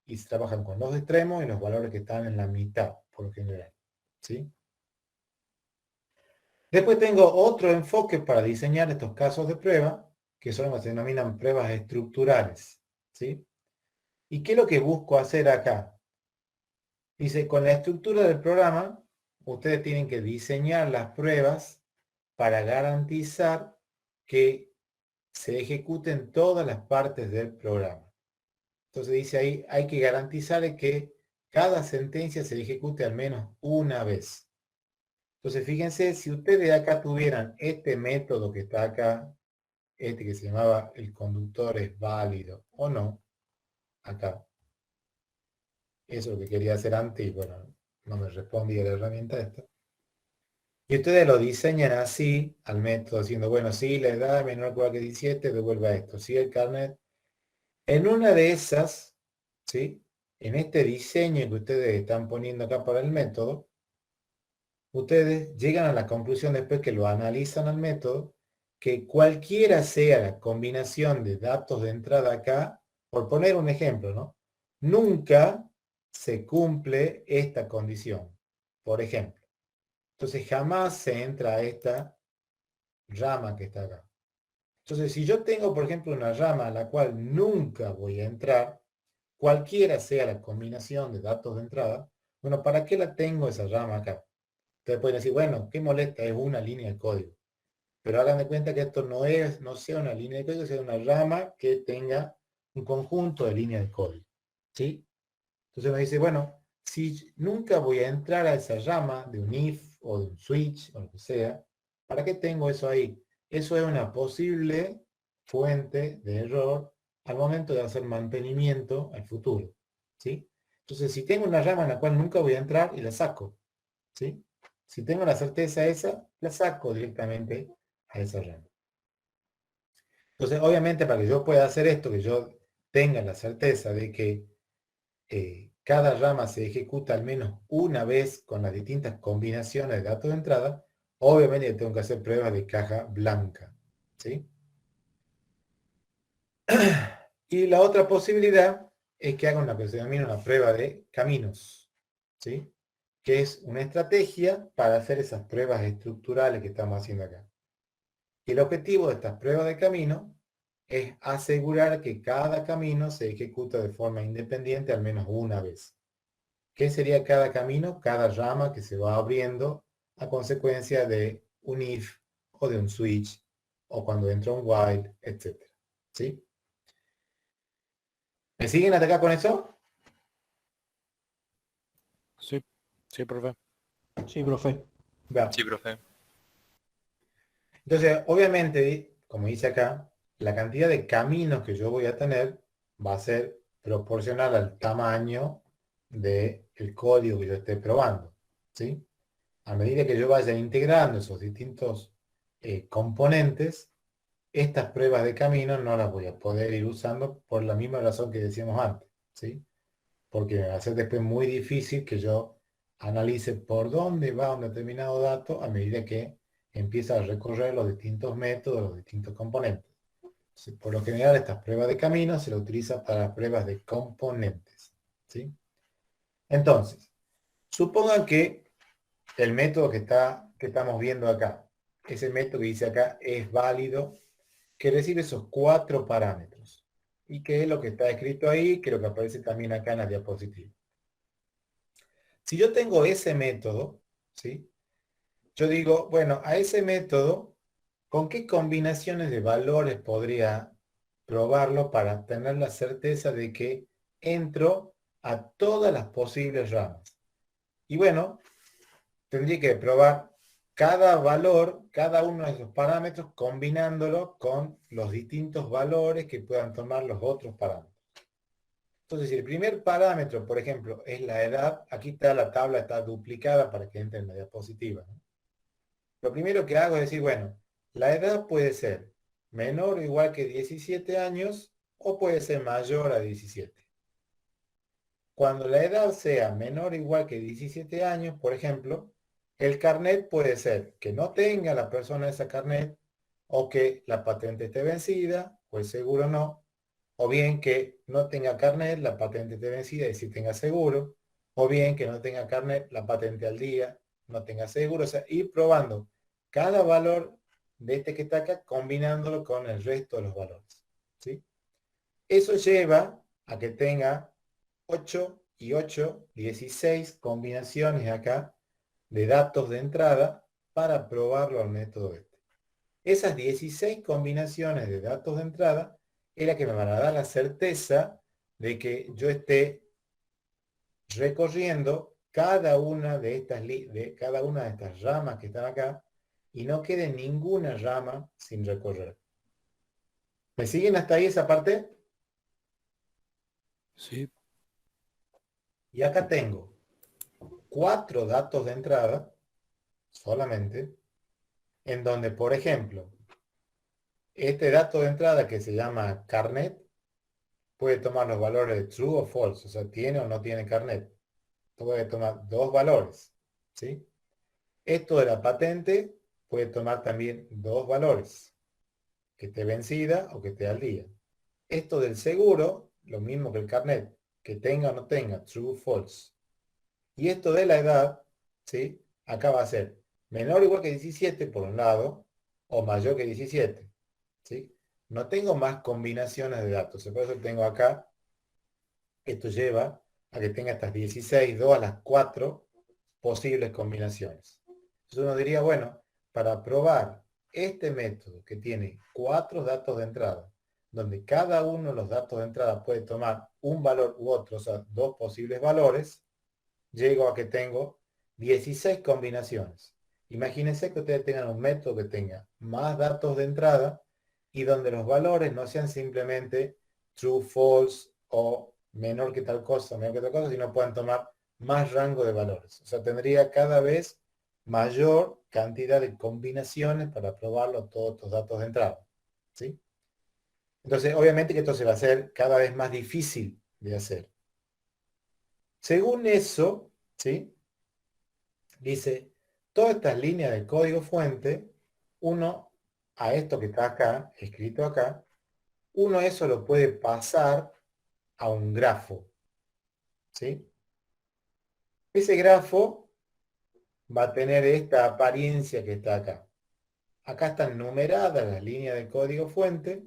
Y se trabajan con los extremos y los valores que están en la mitad, por lo general. ¿Sí? Después tengo otro enfoque para diseñar estos casos de prueba, que son lo que se denominan pruebas estructurales. ¿Sí? ¿Y qué es lo que busco hacer acá? Dice, con la estructura del programa, ustedes tienen que diseñar las pruebas para garantizar que se ejecuten todas las partes del programa. Entonces dice ahí, hay que garantizar que cada sentencia se ejecute al menos una vez. Entonces fíjense, si ustedes acá tuvieran este método que está acá, este que se llamaba el conductor es válido o no, acá. Eso es lo que quería hacer antes y bueno, no me respondía la herramienta esta. Y ustedes lo diseñan así al método, diciendo, bueno, si la edad es menor o igual que 17, devuelva esto. Si el carnet, en una de esas, ¿sí? En este diseño que ustedes están poniendo acá para el método, ustedes llegan a la conclusión después que lo analizan al método, que cualquiera sea la combinación de datos de entrada acá, por poner un ejemplo, ¿no? Nunca se cumple esta condición, por ejemplo. Entonces jamás se entra a esta rama que está acá. Entonces, si yo tengo, por ejemplo, una rama a la cual nunca voy a entrar, cualquiera sea la combinación de datos de entrada, bueno, ¿para qué la tengo esa rama acá? Ustedes pueden decir, bueno, ¿qué molesta? Es una línea de código. Pero hagan de cuenta que esto no sea una línea de código, sea una rama que tenga un conjunto de líneas de código. ¿Sí? Entonces me dice, bueno, si nunca voy a entrar a esa rama de un if o de un switch o lo que sea, ¿para qué tengo eso ahí? Eso es una posible fuente de error al momento de hacer mantenimiento al futuro. ¿Sí? Entonces, si tengo una rama en la cual nunca voy a entrar y la saco. ¿Sí? Si tengo la certeza esa, la saco directamente a esa rama. Entonces, obviamente, para que yo pueda hacer esto, que yo tenga la certeza de que cada rama se ejecuta al menos una vez con las distintas combinaciones de datos de entrada, obviamente tengo que hacer pruebas de caja blanca. ¿Sí? Y la otra posibilidad es que haga una que se denomina una prueba de caminos. ¿Sí? Que es una estrategia para hacer esas pruebas estructurales que estamos haciendo acá. Y el objetivo de estas pruebas de camino es asegurar que cada camino se ejecuta de forma independiente al menos una vez. ¿Qué sería cada camino? Cada rama que se va abriendo a consecuencia de un if o de un switch o cuando entra un while, etc. ¿Sí? ¿Me siguen hasta acá con eso? Sí, sí, profe. Sí, profe. Veamos. Sí, profe. Entonces, obviamente, como dice acá, la cantidad de caminos que yo voy a tener va a ser proporcional al tamaño del código que yo esté probando. ¿Sí? A medida que yo vaya integrando esos distintos componentes, estas pruebas de camino no las voy a poder ir usando por la misma razón que decíamos antes. ¿Sí? Porque me va a ser después muy difícil que yo analice por dónde va un determinado dato a medida que empieza a recorrer los distintos métodos, los distintos componentes. Entonces, por lo general, estas pruebas de camino se las utiliza para pruebas de componentes. ¿Sí? Entonces, supongan que el método que estamos viendo acá, ese método que dice acá es válido, que recibe esos 4 parámetros. Y que es lo que está escrito ahí, que es lo que aparece también acá en la diapositiva. Si yo tengo ese método, ¿sí? Yo digo, bueno, a ese método, ¿con qué combinaciones de valores podría probarlo para tener la certeza de que entro a todas las posibles ramas? Y bueno, tendría que probar cada valor, cada uno de esos parámetros, combinándolo con los distintos valores que puedan tomar los otros parámetros. Entonces, si el primer parámetro, por ejemplo, es la edad, aquí está la tabla, está duplicada para que entre en la diapositiva, ¿no? Lo primero que hago es decir, bueno, la edad puede ser menor o igual que 17 años o puede ser mayor a 17. Cuando la edad sea menor o igual que 17 años, por ejemplo, el carnet puede ser que no tenga la persona esa carnet o que la patente esté vencida o el seguro no, o bien que no tenga carnet, la patente esté vencida y sí tenga seguro, o bien que no tenga carnet, la patente al día, no tenga seguro, o sea, ir probando cada valor de este que está acá, combinándolo con el resto de los valores. ¿Sí? Eso lleva a que tenga 8 y 8, 16 combinaciones acá de datos de entrada para probarlo al método este. Esas 16 combinaciones de datos de entrada es la que me van a dar la certeza de que yo esté recorriendo cada una de estas ramas que están acá y no quede ninguna rama sin recorrer. ¿Me siguen hasta ahí esa parte? Sí. Y acá tengo 4 datos de entrada solamente, en donde, por ejemplo, este dato de entrada que se llama carnet puede tomar los valores de true o false, o sea, tiene o no tiene carnet. Puede tomar 2 valores, ¿sí? Esto de la patente puede tomar también 2 valores, que esté vencida o que esté al día. Esto del seguro lo mismo que el carnet, que tenga o no tenga, true o false. Y esto de la edad, ¿sí? Acá va a ser menor o igual que 17 por un lado, o mayor que 17, ¿sí? No tengo más combinaciones de datos, por eso tengo acá, esto lleva a que tenga estas 16, 2 a las 4 posibles combinaciones. Entonces uno diría, bueno, para probar este método que tiene 4 datos de entrada, donde cada uno de los datos de entrada puede tomar un valor u otro, o sea, 2 posibles valores, llego a que tengo 16 combinaciones. Imagínense que ustedes tengan un método que tenga más datos de entrada y donde los valores no sean simplemente true, false o menor que tal cosa, menor que tal cosa, sino puedan tomar más rango de valores. O sea, tendría cada vez mayor cantidad de combinaciones para probarlo todos estos datos de entrada. ¿Sí? Entonces, obviamente que esto se va a hacer cada vez más difícil de hacer. Según eso, ¿sí? Dice, todas estas líneas de código fuente, uno, a esto que está acá, escrito acá, uno eso lo puede pasar a un grafo. ¿Sí? Ese grafo va a tener esta apariencia que está acá. Acá están numeradas las líneas de código fuente.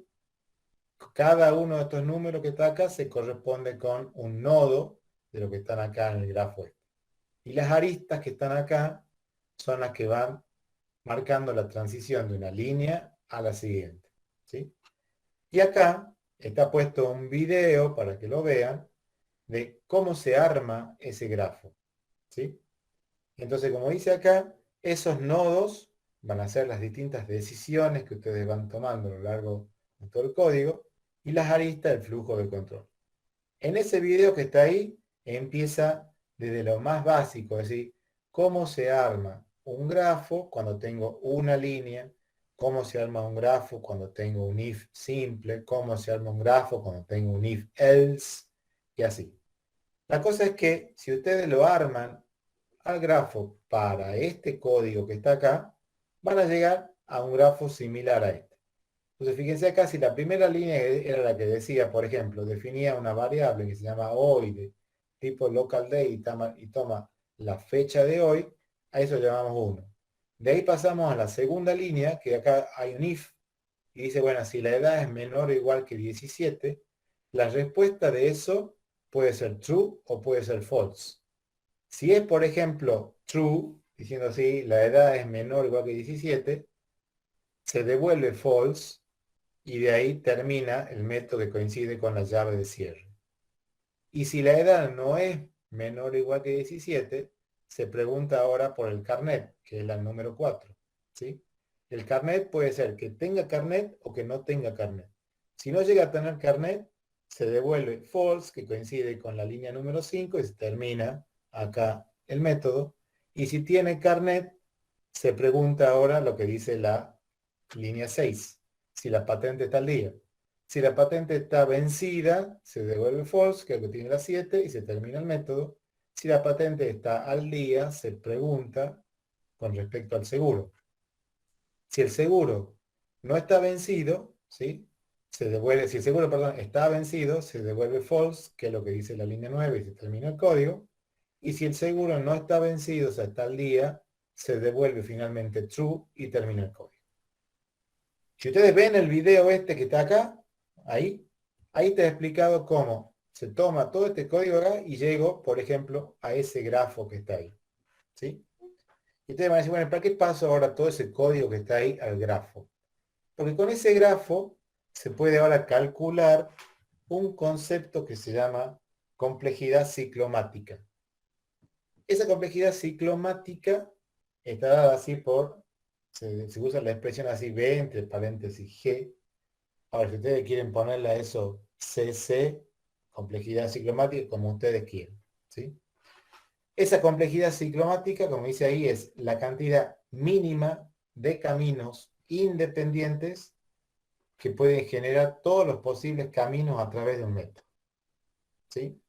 Cada uno de estos números que está acá se corresponde con un nodo de lo que están acá en el grafo este. Y las aristas que están acá son las que van marcando la transición de una línea a la siguiente. ¿Sí? Y acá está puesto un video para que lo vean de cómo se arma ese grafo. ¿Sí? Entonces, como dice acá, esos nodos van a ser las distintas decisiones que ustedes van tomando a lo largo de todo el código y las aristas del flujo de control. En ese video que está ahí, empieza desde lo más básico, es decir, cómo se arma un grafo cuando tengo una línea, cómo se arma un grafo cuando tengo un if simple, cómo se arma un grafo cuando tengo un if else, y así. La cosa es que si ustedes lo arman al grafo para este código que está acá, van a llegar a un grafo similar a este. Entonces fíjense acá, si la primera línea era la que decía, por ejemplo, definía una variable que se llama hoy de tipo local day y toma la fecha de hoy, a eso llamamos 1. De ahí pasamos a la segunda línea, que acá hay un if, y dice, bueno, si la edad es menor o igual que 17, la respuesta de eso puede ser true o puede ser false. Si es, por ejemplo, true, diciendo así, la edad es menor o igual que 17, se devuelve false y de ahí termina el método que coincide con la llave de cierre. Y si la edad no es menor o igual que 17, se pregunta ahora por el carnet, que es la número 4. ¿Sí? El carnet puede ser que tenga carnet o que no tenga carnet. Si no llega a tener carnet, se devuelve false, que coincide con la línea número 5 y se termina acá el método. Y si tiene carnet, se pregunta ahora lo que dice la línea 6, si la patente está al día. Si la patente está vencida, se devuelve false, que es lo que tiene la 7, y se termina el método. Si la patente está al día, se pregunta con respecto al seguro. Si el seguro no está vencido, ¿sí? Se devuelve, si el seguro, perdón, está vencido, se devuelve false, que es lo que dice la línea 9 y se termina el código. Y si el seguro no está vencido, o sea, está al día, se devuelve finalmente true y termina el código. Si ustedes ven el video este que está acá, ahí te he explicado cómo se toma todo este código acá y llego, por ejemplo, a ese grafo que está ahí. ¿Sí? Y ustedes van a decir, bueno, ¿para qué paso ahora todo ese código que está ahí al grafo? Porque con ese grafo se puede ahora calcular un concepto que se llama complejidad ciclomática. Esa complejidad ciclomática está dada así por, se usa la expresión así, B entre paréntesis G. Ahora, si ustedes quieren ponerle a eso CC, complejidad ciclomática, como ustedes quieran. ¿Sí? Esa complejidad ciclomática, como dice ahí, es la cantidad mínima de caminos independientes que pueden generar todos los posibles caminos a través de un método. ¿Sí?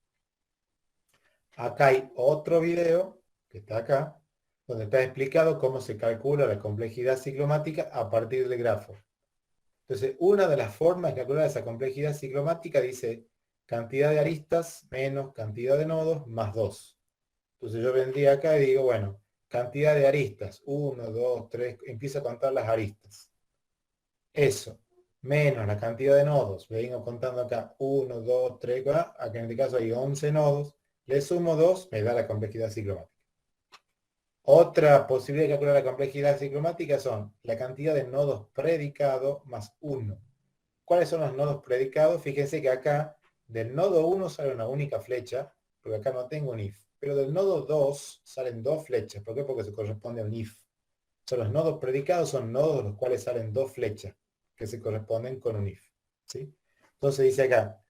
Acá hay otro video, que está acá, donde está explicado cómo se calcula la complejidad ciclomática a partir del grafo. Entonces, una de las formas de calcular esa complejidad ciclomática dice, cantidad de aristas menos cantidad de nodos más 2. Entonces yo vendría acá y digo, bueno, cantidad de aristas, 1, 2, 3, empiezo a contar las aristas. Eso, menos la cantidad de nodos, vengo contando acá 1, 2, 3, 4, acá en este caso hay 11 nodos, le sumo 2, me da la complejidad ciclomática. Otra posibilidad de calcular la complejidad ciclomática son la cantidad de nodos predicados más 1. ¿Cuáles son los nodos predicados? Fíjense que acá del nodo 1 sale una única flecha, porque acá no tengo un if. Pero del nodo 2 salen 2 flechas. ¿Por qué? Porque se corresponde a un if. Son los nodos predicados, son nodos de los cuales salen 2 flechas, que se corresponden con un if. ¿Sí? Entonces dice acá,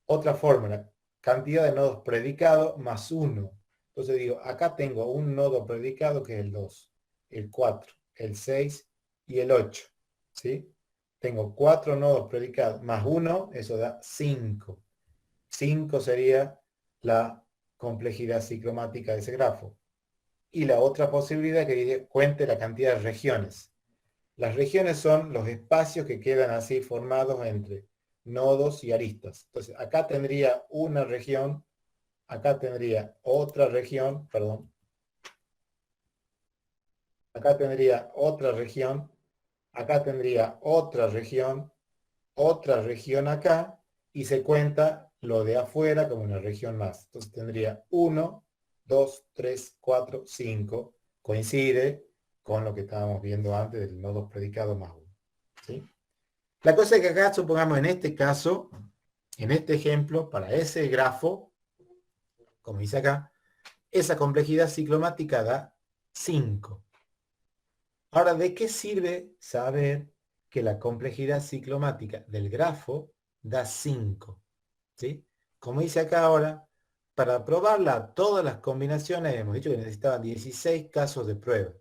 otra fórmula, cantidad de nodos predicados más 1. Entonces digo, acá tengo un nodo predicado que es el 2, el 4, el 6 y el 8. ¿Sí? Tengo 4 nodos predicados más 1, eso da 5. 5 sería la complejidad ciclomática de ese grafo. Y la otra posibilidad que dice, cuente la cantidad de regiones. Las regiones son los espacios que quedan así formados entre nodos y aristas. Entonces, acá tendría una región, acá tendría otra región, perdón. Acá tendría otra región, acá tendría otra región acá, y se cuenta lo de afuera como una región más. Entonces tendría 1, 2, 3, 4, 5. Coincide con lo que estábamos viendo antes del nodo predicado más 1. ¿Sí? La cosa es que acá, supongamos en este caso, en este ejemplo, para ese grafo, como dice acá, esa complejidad ciclomática da 5. Ahora, ¿de qué sirve saber que la complejidad ciclomática del grafo da 5? ¿Sí? Como dice acá ahora, para probarla a todas las combinaciones, hemos dicho que necesitaban 16 casos de prueba.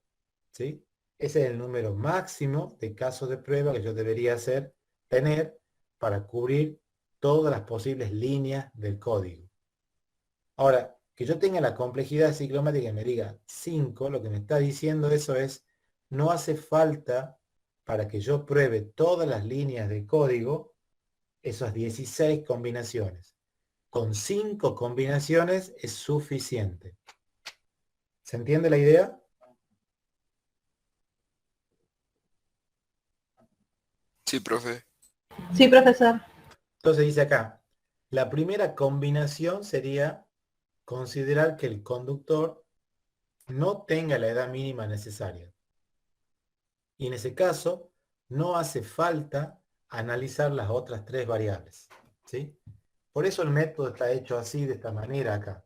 ¿Sí? Ese es el número máximo de casos de prueba que yo debería tener para cubrir todas las posibles líneas del código. Ahora, que yo tenga la complejidad ciclomática y me diga 5, lo que me está diciendo eso es, no hace falta para que yo pruebe todas las líneas de código, esas 16 combinaciones. Con 5 combinaciones es suficiente. ¿Se entiende la idea? Sí, profe. Sí, profesor. Entonces dice acá, la primera combinación sería considerar que el conductor no tenga la edad mínima necesaria. Y en ese caso, no hace falta analizar las otras 3 variables. ¿Sí? Por eso el método está hecho así, de esta manera acá.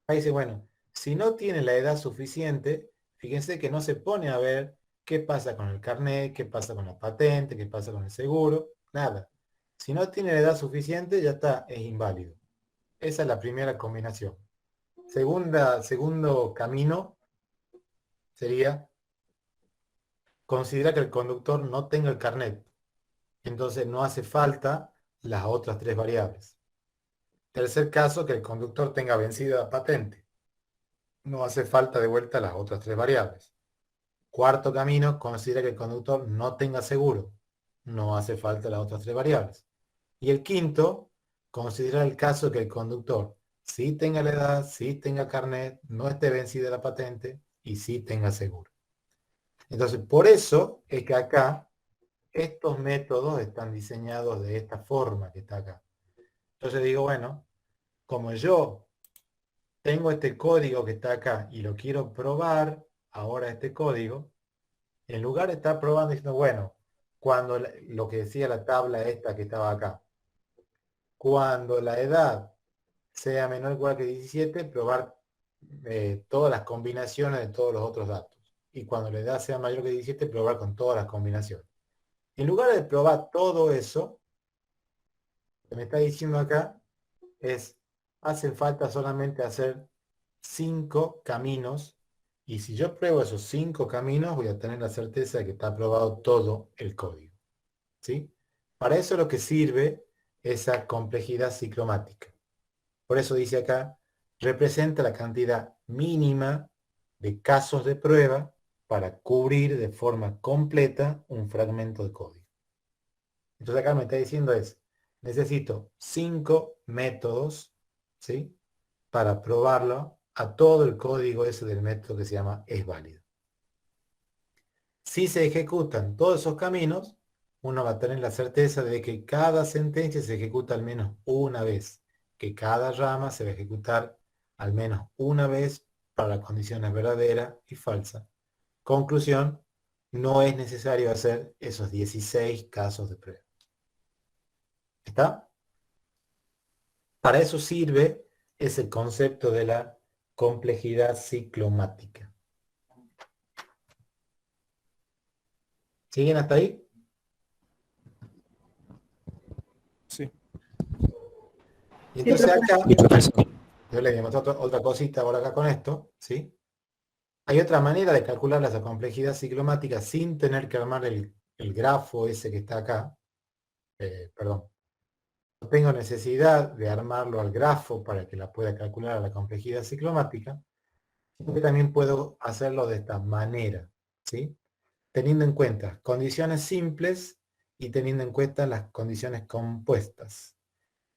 Ahí dice, bueno, si no tiene la edad suficiente, fíjense que no se pone a ver qué pasa con el carnet, qué pasa con la patente, qué pasa con el seguro, nada. Si no tiene la edad suficiente, ya está, es inválido. Esa es la primera combinación. Segundo camino sería considerar que el conductor no tenga el carnet. Entonces no hace falta las otras 3 variables. Tercer caso, que el conductor tenga vencida la patente. No hace falta de vuelta las otras 3 variables. Cuarto camino, considera que el conductor no tenga seguro. No hace falta las otras 3 variables. Y el quinto, considera el caso que el conductor sí tenga la edad, sí tenga carnet, no esté vencida la patente y sí tenga seguro. Entonces, por eso es que acá estos métodos están diseñados de esta forma que está acá. Entonces digo, bueno, como yo tengo este código que está acá y lo quiero probar, ahora este código, en lugar de estar probando diciendo, bueno, cuando lo que decía la tabla esta que estaba acá, cuando la edad sea menor o igual que 17, probar todas las combinaciones de todos los otros datos. Y cuando la edad sea mayor que 17, probar con todas las combinaciones. En lugar de probar todo eso, lo que me está diciendo acá es, hace falta solamente hacer 5 caminos, y si yo pruebo esos 5 caminos, voy a tener la certeza de que está aprobado todo el código. ¿Sí? Para eso es lo que sirve esa complejidad ciclomática. Por eso dice acá, representa la cantidad mínima de casos de prueba para cubrir de forma completa un fragmento de código. Entonces acá me está diciendo es, necesito 5 métodos, ¿sí? Para probarlo a todo el código ese del método que se llama esVálido. Si se ejecutan todos esos caminos, uno va a tener la certeza de que cada sentencia se ejecuta al menos una vez, que cada rama se va a ejecutar al menos una vez para las condiciones verdadera y falsa. Conclusión, no es necesario hacer esos 16 casos de prueba. ¿Está? Para eso sirve ese concepto de la complejidad ciclomática. ¿Siguen hasta ahí? Sí. Y entonces profe. acá, Sí, profesor. yo le digo otra cosita ahora acá con esto, ¿sí? Hay otra manera de calcular esa complejidad ciclomática sin tener que armar el grafo ese que está acá. Perdón. No tengo necesidad de armarlo al grafo para que la pueda calcular a la complejidad ciclomática. Yo también puedo hacerlo de esta manera, ¿sí? Teniendo en cuenta condiciones simples y teniendo en cuenta las condiciones compuestas.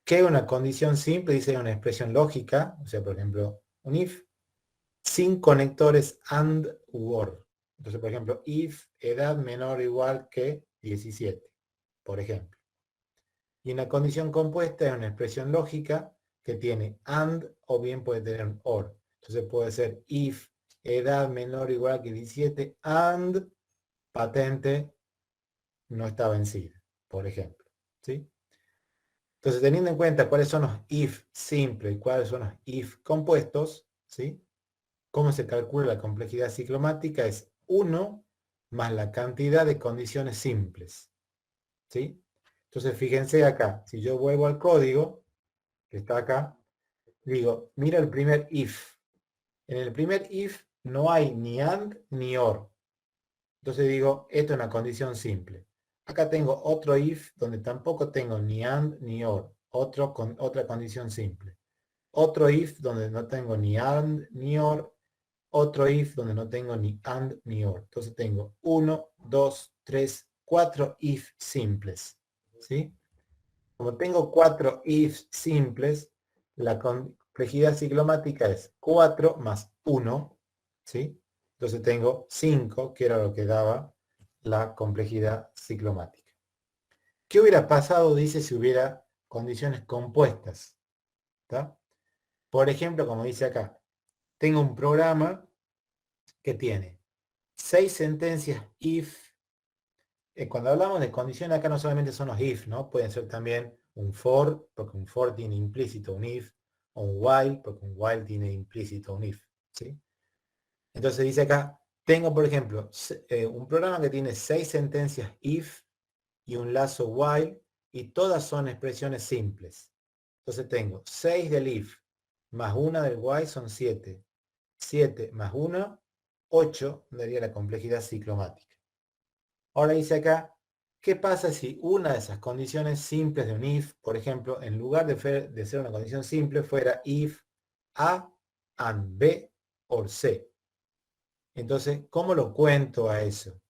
¿Qué es una condición simple? Dice una expresión lógica, o sea, por ejemplo, un if, sin conectores AND u OR. Entonces, por ejemplo, if edad menor o igual que 17, por ejemplo. Y una condición compuesta es una expresión lógica que tiene AND o bien puede tener un OR. Entonces puede ser if edad menor o igual que 17 AND patente no está vencida, por ejemplo. ¿Sí? Entonces, teniendo en cuenta cuáles son los if simples y cuáles son los if compuestos, ¿sí? ¿Cómo se calcula la complejidad ciclomática? Es 1 más la cantidad de condiciones simples. ¿Sí? Entonces, fíjense acá, si yo vuelvo al código, que está acá, digo, mira el primer if. En el primer if no hay ni AND ni OR. Entonces digo, esto es una condición simple. Acá tengo otro if donde tampoco tengo ni AND ni OR. Otra condición simple. Otro if donde no tengo ni AND ni OR. Otro if donde no tengo ni AND ni OR. Entonces tengo 1, 2, 3, 4 if simples. ¿Sí? Como tengo 4 if simples, la complejidad ciclomática es 4 más 1. ¿Sí? Entonces tengo 5, que era lo que daba la complejidad ciclomática. ¿Qué hubiera pasado, dice, si hubiera condiciones compuestas? ¿Está? Por ejemplo, como dice acá, tengo un programa que tiene 6 sentencias if. Cuando hablamos de condiciones acá no solamente son los if, ¿no? Pueden ser también un for, porque un for tiene implícito un if, o un while, porque un while tiene implícito un if. ¿Sí? Entonces dice acá, tengo por ejemplo un programa que tiene 6 sentencias if y un lazo while y todas son expresiones simples. Entonces tengo 6 del if más 1 del while son 7. 7 más 1, 8 daría la complejidad ciclomática. Ahora dice acá, ¿qué pasa si una de esas condiciones simples de un if, por ejemplo, en lugar de ser una condición simple, fuera if A and B or C? Entonces, ¿cómo lo cuento a eso?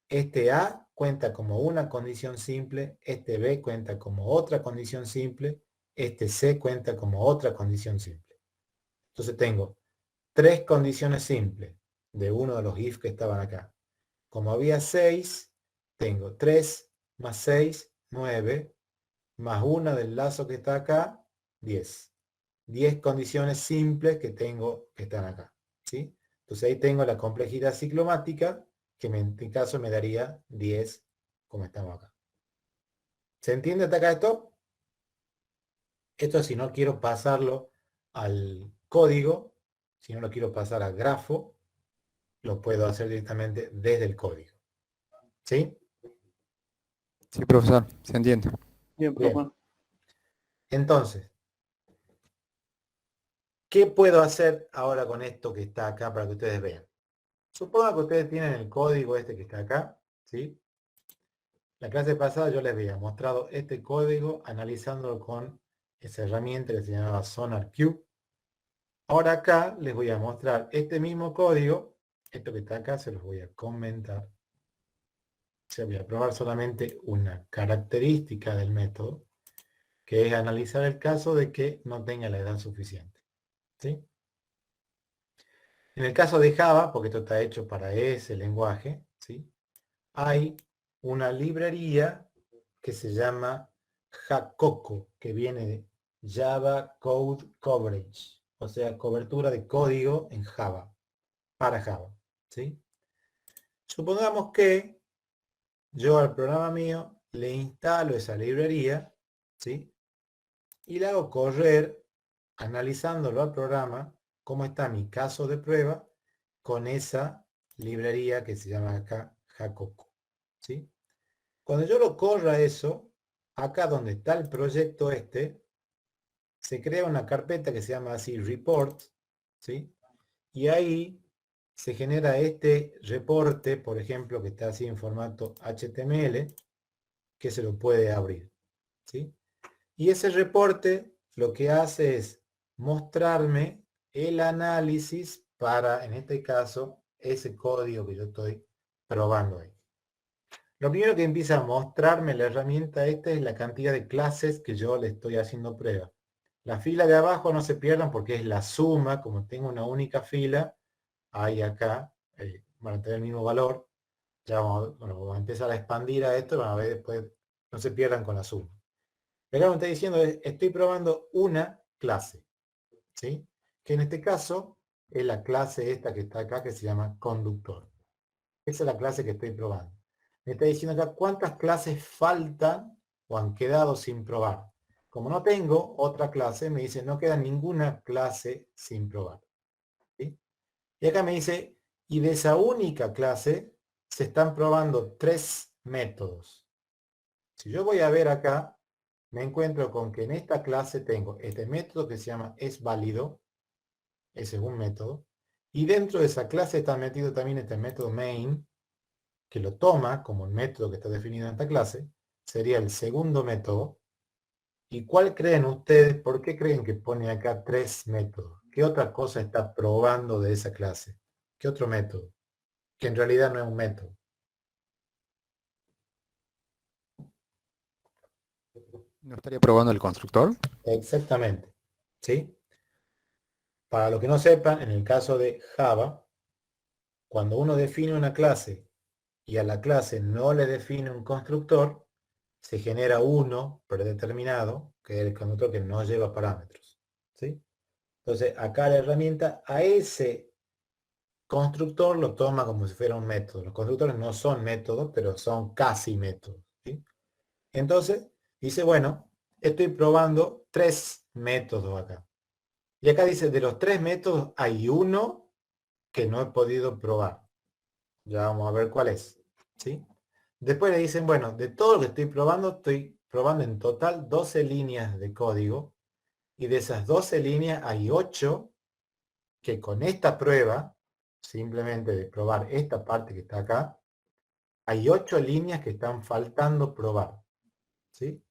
Este A cuenta como una condición simple, este B cuenta como otra condición simple, este C cuenta como otra condición simple. Entonces tengo 3 condiciones simples de uno de los if que estaban acá. Como había 6, tengo 3 más 6, 9, más una del lazo que está acá, 10. 10 condiciones simples que tengo que están acá. ¿Sí? Entonces ahí tengo la complejidad ciclomática, que en este caso me daría 10, como estamos acá. ¿Se entiende hasta acá esto? Esto si no quiero pasarlo al código, si no lo quiero pasar al grafo, lo puedo hacer directamente desde el código. ¿Sí? Sí, profesor, se entiende. Bien, Bien. profe. Entonces, ¿qué puedo hacer ahora con esto que está acá para que ustedes vean? Supongo que ustedes tienen el código este que está acá, ¿sí? La clase pasada yo les había mostrado este código analizándolo con esa herramienta que se llamaba SonarQube. Ahora acá les voy a mostrar este mismo código, esto que está acá se los voy a comentar. Se voy a probar solamente una característica del método. que es analizar el caso de que no tenga la edad suficiente. ¿Sí? En el caso de Java, porque esto está hecho para ese lenguaje, ¿sí? Hay una librería que se llama Jacoco, que viene de Java Code Coverage, o sea, cobertura de código en Java, para Java. ¿Sí? Supongamos que yo al programa mío le instalo esa librería, ¿sí? Y le hago correr, analizándolo al programa, cómo está mi caso de prueba con esa librería que se llama acá Jacoco. ¿Sí? Cuando yo lo corra eso, acá donde está el proyecto este, se crea una carpeta que se llama así report, ¿sí? Y ahí se genera este reporte, por ejemplo, que está así en formato HTML, que se lo puede abrir, ¿sí? Y ese reporte lo que hace es mostrarme el análisis para, en este caso, ese código que yo estoy probando ahí. Lo primero que empieza a mostrarme la herramienta esta es la cantidad de clases que yo le estoy haciendo prueba. La fila de abajo no se pierdan porque es la suma, como tengo una única fila, hay acá, van a tener el mismo valor. Ya vamos a empezar a expandir a esto, van a ver después, no se pierdan con la suma. Pero lo que me está diciendo es, estoy probando una clase, ¿sí? Que en este caso es la clase esta que está acá, que se llama conductor. Esa es la clase que estoy probando. Me está diciendo acá cuántas clases faltan o han quedado sin probar. Como no tengo otra clase, me dice no queda ninguna clase sin probar. ¿Sí? Y acá me dice, y de esa única clase se están probando 3 métodos. Si yo voy a ver acá, me encuentro con que en esta clase tengo este método que se llama isVálido, ese es un método, y dentro de esa clase está metido también este método main, que lo toma como el método que está definido en esta clase, sería el segundo método. ¿Y cuál creen ustedes? ¿Por qué creen que pone acá 3 métodos? ¿Qué otra cosa está probando de esa clase? ¿Qué otro método? Que en realidad no es un método. ¿No estaría probando el constructor? Exactamente. ¿Sí? Para los que no sepan, en el caso de Java, cuando uno define una clase y a la clase no le define un constructor, se genera uno predeterminado, que es el constructor que no lleva parámetros. ¿Sí? Entonces, acá la herramienta a ese constructor lo toma como si fuera un método. Los constructores no son métodos, pero son casi métodos. ¿Sí? Entonces, dice, bueno, estoy probando 3 métodos acá. Y acá dice, de los 3 métodos hay uno que no he podido probar. Ya vamos a ver cuál es. ¿Sí? Después le dicen, bueno, de todo lo que estoy probando en total 12 líneas de código. Y de esas 12 líneas hay 8 que con esta prueba, simplemente de probar esta parte que está acá, hay 8 líneas que están faltando probar. ¿Sí?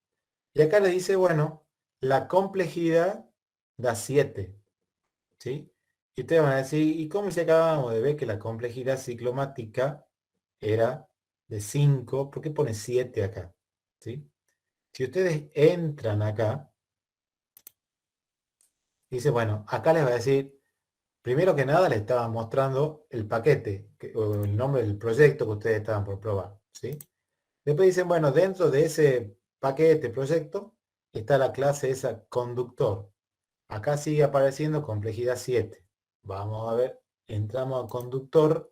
Y acá le dice, bueno, la complejidad da 7. ¿Sí? Y ustedes van a decir, ¿y cómo si acabamos de ver que la complejidad ciclomática era de 5? ¿Por qué pone 7 acá? ¿Sí? Si ustedes entran acá, dice, bueno, acá les va a decir, primero que nada les estaba mostrando el paquete, o el nombre del proyecto que ustedes estaban por probar. ¿Sí? Después dicen, bueno, dentro de ese paquete, proyecto, está la clase esa conductor. Acá sigue apareciendo complejidad 7. Vamos a ver, entramos a conductor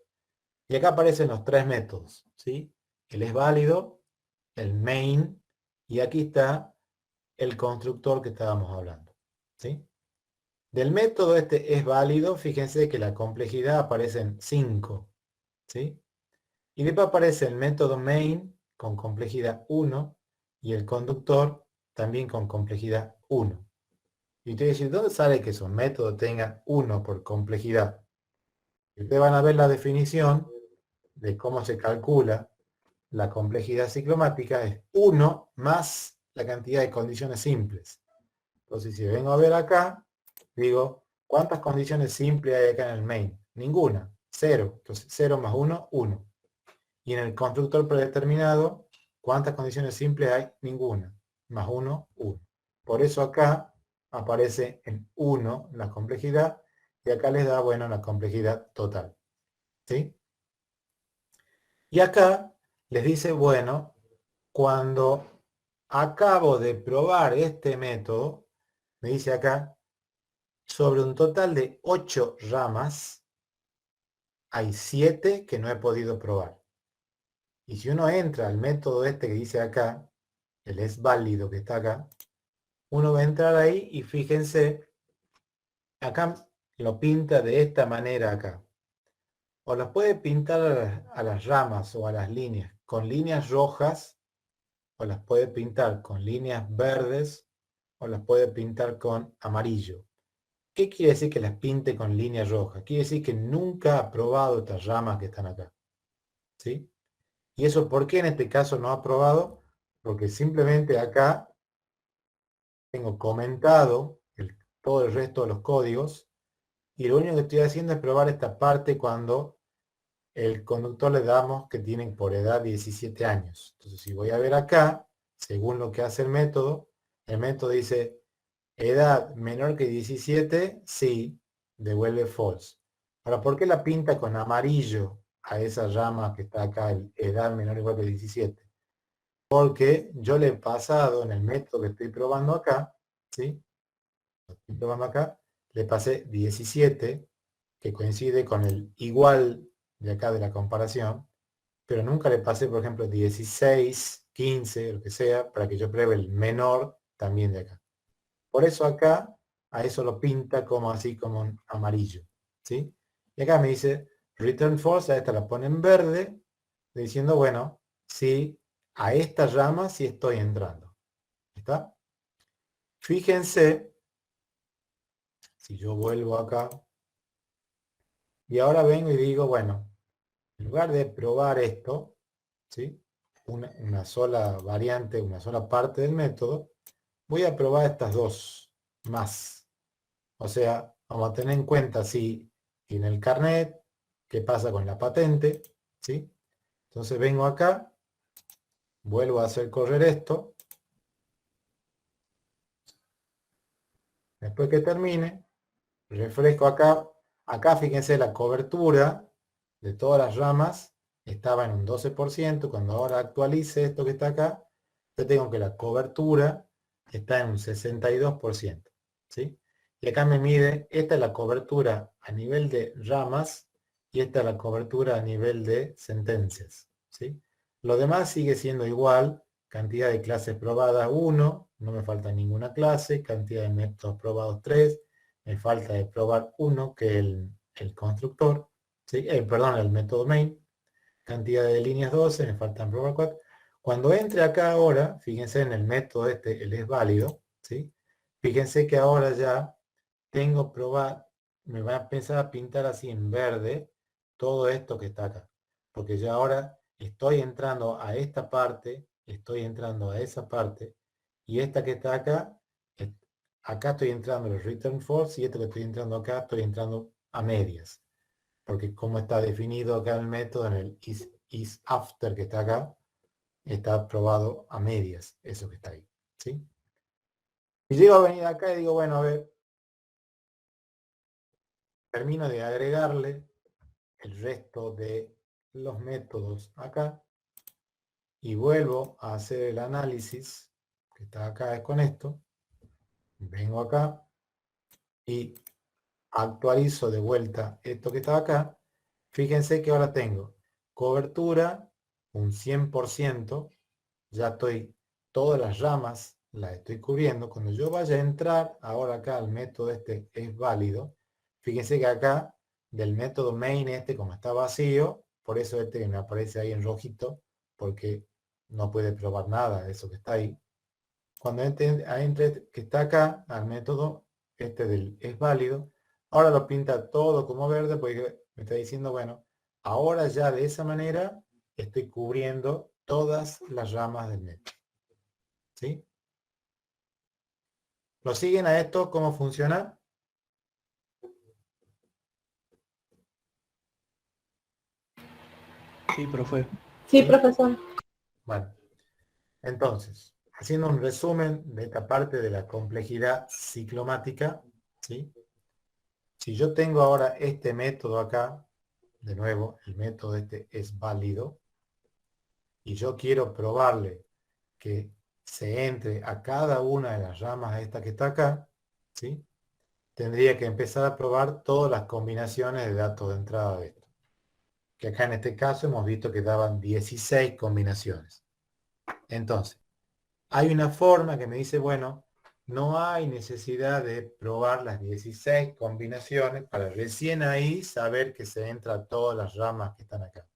y acá aparecen los 3 métodos. ¿Sí? El isVálido, el main y aquí está el constructor que estábamos hablando. ¿Sí? Del método este isVálido, fíjense que la complejidad aparece en 5. ¿Sí? Y después aparece el método main con complejidad 1 y el conductor también con complejidad 1. Y ustedes dicen, ¿dónde sale que esos métodos tengan 1 por complejidad? Y ustedes van a ver la definición de cómo se calcula la complejidad ciclomática, es 1 más la cantidad de condiciones simples. Entonces, si vengo a ver acá, digo, ¿cuántas condiciones simples hay acá en el main? Ninguna, 0. Entonces, 0 más 1, 1. Y en el constructor predeterminado, ¿cuántas condiciones simples hay? Ninguna. Más 1, 1. Por eso acá aparece en 1 la complejidad y acá les da, bueno, la complejidad total. ¿Sí? Y acá les dice, bueno, cuando acabo de probar este método, me dice acá, sobre un total de 8 ramas, hay 7 que no he podido probar. Y si uno entra al método este que dice acá, el es válido que está acá, uno va a entrar ahí y fíjense, acá lo pinta de esta manera acá. O las puede pintar a las ramas o a las líneas con líneas rojas, o las puede pintar con líneas verdes, o las puede pintar con amarillo. ¿Qué quiere decir que las pinte con líneas rojas? Quiere decir que nunca ha probado estas ramas que están acá. ¿Sí? ¿Y eso por qué en este caso no ha probado? Porque simplemente acá tengo comentado todo el resto de los códigos y lo único que estoy haciendo es probar esta parte cuando el conductor le damos que tienen por edad 17 años. Entonces si voy a ver acá, según lo que hace el método dice edad menor que 17, sí, devuelve false. Ahora, ¿por qué la pinta con amarillo a esa rama que está acá, edad menor o igual que 17? Porque yo le he pasado en el método que estoy probando acá, ¿sí? Lo estoy probando acá, le pasé 17, que coincide con el igual de acá de la comparación, pero nunca le pasé, por ejemplo, 16, 15, lo que sea, para que yo pruebe el menor también de acá. Por eso acá, a eso lo pinta como así, como un amarillo, ¿sí? Y acá me dice, return false, a esta la pone en verde, diciendo, bueno, sí, a esta rama sí estoy entrando. ¿Está? Fíjense, si yo vuelvo acá, y ahora vengo y digo, bueno, en lugar de probar esto, ¿sí? Una sola variante, una sola parte del método, voy a probar estas dos más. O sea, vamos a tener en cuenta si en el carnet, qué pasa con la patente, ¿sí? Entonces vengo acá, vuelvo a hacer correr esto. Después que termine, refresco acá. Acá fíjense la cobertura de todas las ramas estaba en un 12%. Cuando ahora actualice esto que está acá, yo tengo que la cobertura está en un 62%. ¿Sí? Y acá me mide, esta es la cobertura a nivel de ramas y esta es la cobertura a nivel de sentencias. ¿Sí? Lo demás sigue siendo igual, cantidad de clases probadas 1, no me falta ninguna clase, cantidad de métodos probados 3, me falta de probar 1, que es el constructor, ¿sí? Perdón, el método main, cantidad de líneas 12, me faltan probar 4. Cuando entre acá ahora, fíjense en el método este, el es válido, ¿sí? Fíjense que ahora ya tengo probar, me va a empezar a pintar así en verde todo esto que está acá. Porque ya ahora estoy entrando a esta parte, estoy entrando a esa parte, y esta que está acá, acá estoy entrando el return false, y esto que estoy entrando acá, estoy entrando a medias. Porque como está definido acá el método, en el is after que está acá, está probado a medias, eso que está ahí. ¿Sí? Y llego a venir acá y digo, bueno, a ver, termino de agregarle el resto de los métodos acá y vuelvo a hacer el análisis que está acá es con esto. Vengo acá y actualizo de vuelta esto que está acá. Fíjense que ahora tengo cobertura un 100%, ya estoy, todas las ramas las estoy cubriendo. Cuando yo vaya a entrar ahora acá al método este es válido, fíjense que acá del método main este, como está vacío, por eso este que me aparece ahí en rojito, porque no puede probar nada de eso que está ahí. Cuando entre que está acá al método este del es válido, ahora lo pinta todo como verde porque me está diciendo, bueno, ahora ya de esa manera estoy cubriendo todas las ramas del método. ¿Sí? ¿Lo siguen a esto? ¿Cómo funciona? Sí, profe. Sí, ¿Sí? profesor. Bueno, entonces, haciendo un resumen de esta parte de la complejidad ciclomática, ¿sí? Si yo tengo ahora este método acá, de nuevo, el método este es válido, y yo quiero probarle que se entre a cada una de las ramas esta que está acá, ¿sí? Tendría que empezar a probar todas las combinaciones de datos de entrada de esto. Que acá en este caso hemos visto que daban 16 combinaciones. Entonces, hay una forma que me dice, bueno, no hay necesidad de probar las 16 combinaciones para recién ahí saber que se entra a todas las ramas que están acá.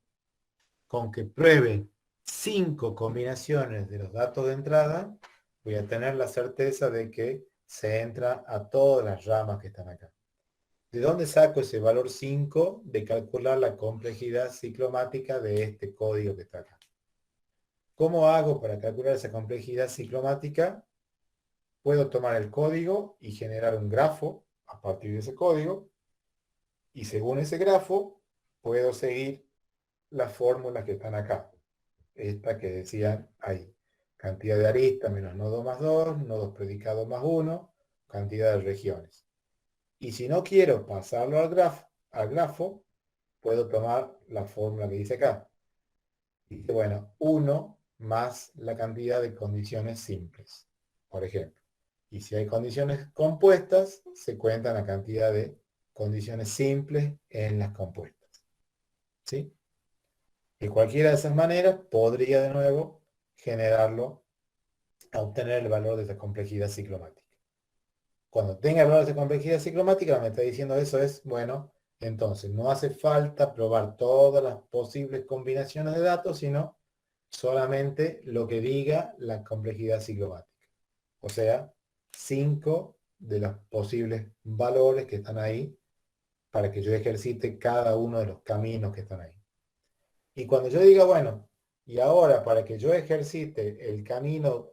Con que pruebe 5 combinaciones de los datos de entrada, voy a tener la certeza de que se entra a todas las ramas que están acá. ¿De dónde saco ese valor 5? De calcular la complejidad ciclomática de este código que está acá. ¿Cómo hago para calcular esa complejidad ciclomática? Puedo tomar el código y generar un grafo a partir de ese código, y según ese grafo puedo seguir las fórmulas que están acá. Esta que decían ahí. Cantidad de aristas menos nodo más 2, nodos predicados más 1, cantidad de regiones. Y si no quiero pasarlo al grafo, puedo tomar la fórmula que dice acá. Dice, bueno, 1 más la cantidad de condiciones simples, por ejemplo. Y si hay condiciones compuestas, se cuenta la cantidad de condiciones simples en las compuestas. ¿Sí? De cualquiera de esas maneras, podría de nuevo generarlo a obtener el valor de esa complejidad ciclomática. Cuando tenga el valor de esa complejidad ciclomática, me está diciendo eso es, bueno, entonces no hace falta probar todas las posibles combinaciones de datos, sino solamente lo que diga la complejidad ciclomática. O sea, 5 de los posibles valores que están ahí para que yo ejercite cada uno de los caminos que están ahí. Y cuando yo diga, bueno, y ahora para que yo ejercite el camino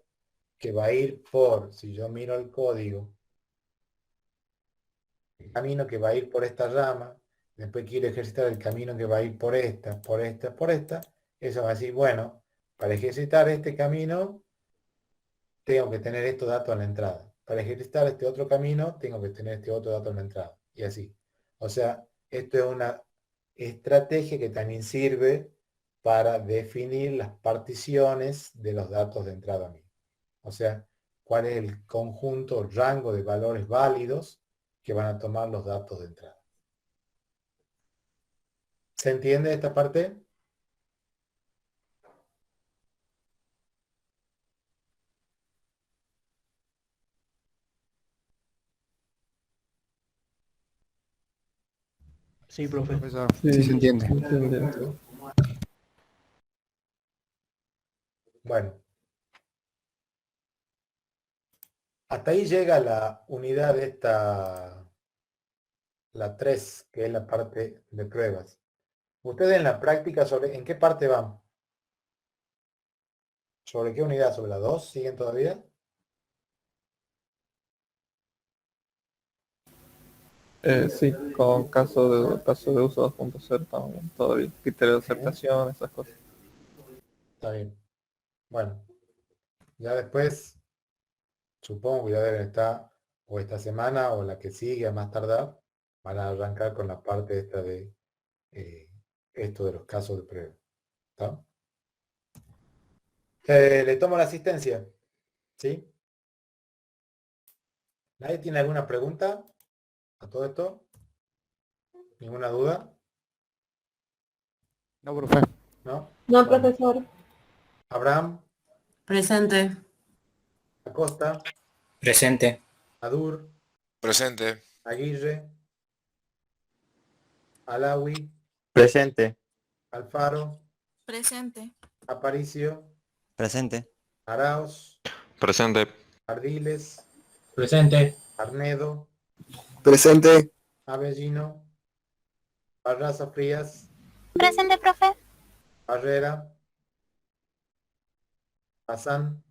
que va a ir por, si yo miro el código, el camino que va a ir por esta rama, después quiero ejercitar el camino que va a ir por esta, por esta, por esta, eso va a decir, bueno, para ejercitar este camino tengo que tener estos datos en la entrada. Para ejercitar este otro camino tengo que tener este otro dato en la entrada. Y así. O sea, esto es una estrategia que también sirve para definir las particiones de los datos de entrada misma. O sea, cuál es el conjunto, el rango de valores válidos que van a tomar los datos de entrada. ¿Se entiende esta parte? Sí, profe. Profesor, sí se entiende. Bueno. Hasta ahí llega la unidad de esta, la 3, que es la parte de pruebas. Ustedes en la práctica, ¿en qué parte van? ¿Sobre qué unidad? ¿Sobre la 2? ¿Siguen todavía? Sí, con caso de uso 2.0 también, todavía, criterio de aceptación, esas cosas. Está bien. Bueno, ya después, supongo que ya deben estar, o esta semana, o la que sigue, a más tardar, van a arrancar con la parte esta de esto de los casos de prueba. ¿Está? Le tomo la asistencia. ¿Sí? ¿Nadie tiene alguna pregunta a todo esto? ¿Ninguna duda? No, profe. ¿No? No, Bueno. profesor. Abraham, Presente. Acosta, Presente. Adur, Presente. Aguirre, Alawi, Presente. Alfaro, Presente. Aparicio, Presente. Araos, Presente. Ardiles, Presente. Arnedo, Presente. Avellino, Barraza Frías, Presente, profe. Barrera, Hassan,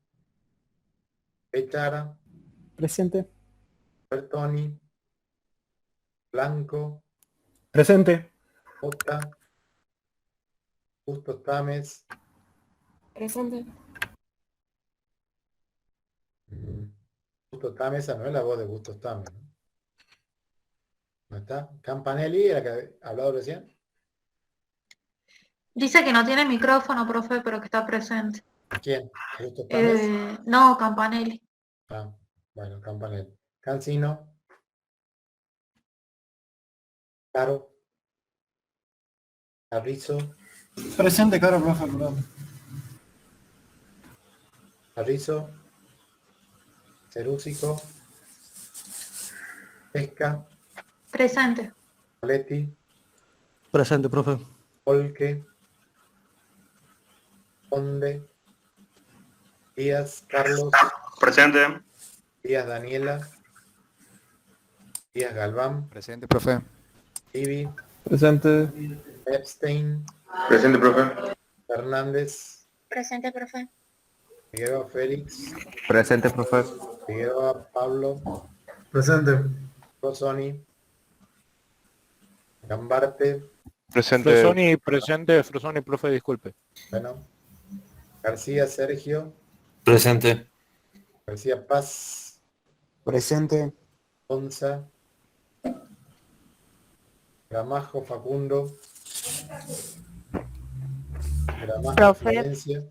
Bechara, Presente. Bertoni, Blanco, Presente. Jota, Justo Tames, Presente. Bustos Tame, esa no es la voz de Bustos Tame, ¿no? ¿No está? Campanelli, la que ha hablado recién. Dice que no tiene micrófono, profe, pero que está presente. ¿Quién? ¿Bustos Tames? No, Campanelli. Ah, bueno, Campanelli. Cancino. Caro. Carrizo. Presente, Caro, profe, perdón. Carrizo. Cerúsico. Pesca. Presente. Coletti. Presente, profe. Olque. Conde. Díaz Carlos. Presente. Díaz Daniela. Díaz Galván. Presente, profe. Ibi. Presente. Epstein. Presente, profe. Fernández. Presente, profe. Figueroa Félix. Presente, profe. Figueroa Pablo. Presente. Rosoni. Gambarte. Presente. Frosoni, profe, disculpe. Bueno. García Sergio. Presente. García Paz. Presente. Onza. Gramajo Facundo. Gramajo Profe. Florencia.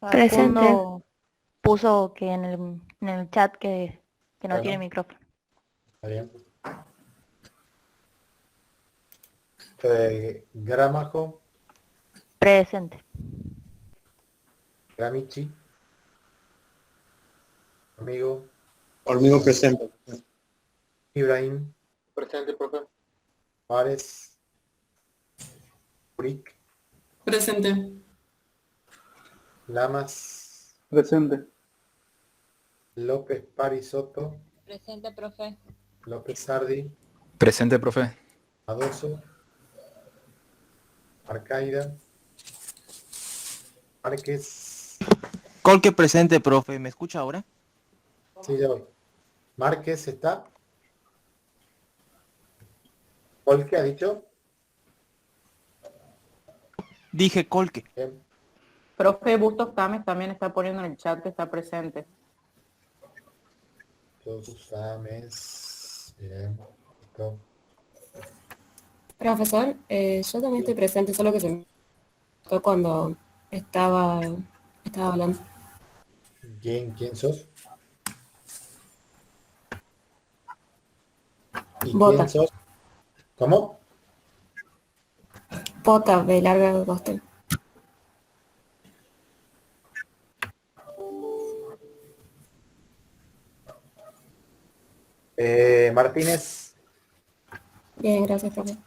Facundo puso que en el chat que no Bueno. tiene micrófono. Está bien. Gramajo. Presente. Gramichi. Amigo. Hormigo presente. Ibrahim. Presente, profe. Juárez. Uric. Presente. Lamas. Presente. López Parisoto. Presente, profe. López Sardi. Presente, profe. Adoso. Arcaida. Márquez. Colque presente, profe. ¿Me escucha ahora? Sí, ya voy. Márquez está. ¿Colque ha dicho? Dije Colque. Bien. Profe Bustos Tames también está poniendo en el chat que está presente. Todos sus exámenes. Bien. Listo. Profesor, yo también estoy presente, solo que se me tocó cuando estaba hablando. ¿Quién sos? ¿Y Bota. quién sos? ¿Cómo? Pota de larga costa. Martínez. Bien, gracias, profe.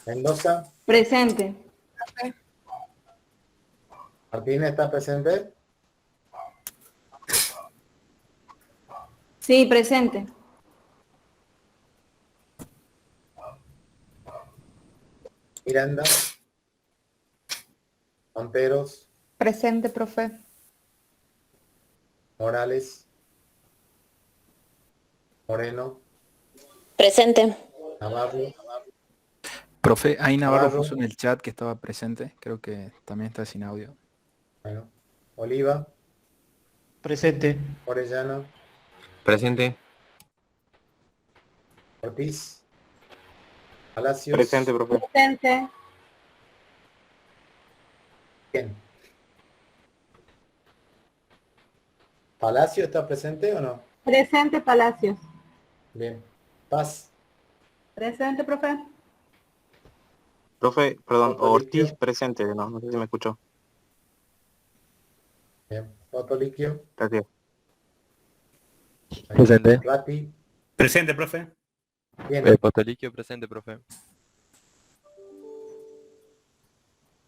Mendoza. Presente. Martínez está presente. Sí, presente. Miranda. Monteros. Presente, profe. Morales. Moreno. Presente. Navarro. Profe, ahí Navarro Navarro. puso en el chat que estaba presente. Creo que también está sin audio. Bueno. Oliva. Presente. Orellana. Presente. Ortiz. Palacios. Presente, profe. Presente. ¿Quién? ¿Palacio está presente o no? Presente, Palacios. Bien. Paz. Presente, profe. Profe, perdón, Otoliquio. Ortiz presente, no sé si me escuchó. Bien. Otoliquio. Gracias. Presente. Rati. Presente, profe. Bien. Potoliquio presente, profe.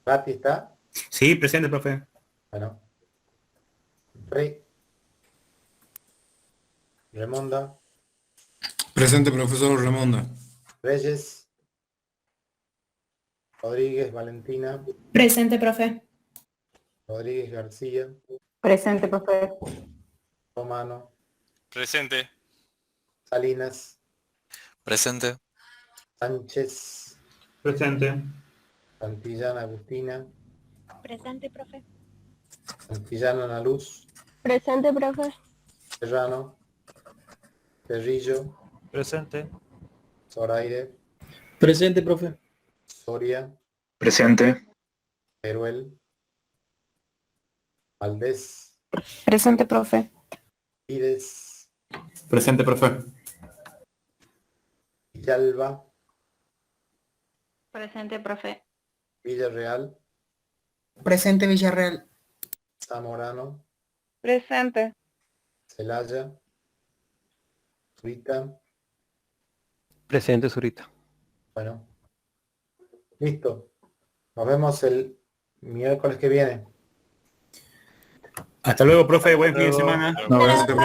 Rati está. Sí, presente, profe. Bueno. Remonda. Presente, profesor Ramonda. Reyes. Rodríguez Valentina. Presente, profe. Rodríguez García. Presente, profe. Romano. Presente. Salinas. Presente. Sánchez. Presente. Santillana Agustina. Presente, profe. Santillana Ana Luz. Presente, profe. Serrano, Perrillo, Presente. Zoraire, Presente, profe. Soria, Presente. Teruel, Valdés, Presente, profe. Pires, Presente, profe. Villalba, Presente, profe. Villarreal, Presente Villarreal. Zamorano, Presente. Celaya, Zurita. Presente, Zurita. Bueno, listo. Nos vemos el miércoles que viene. Hasta luego, profe. Buen fin de semana. Gracias.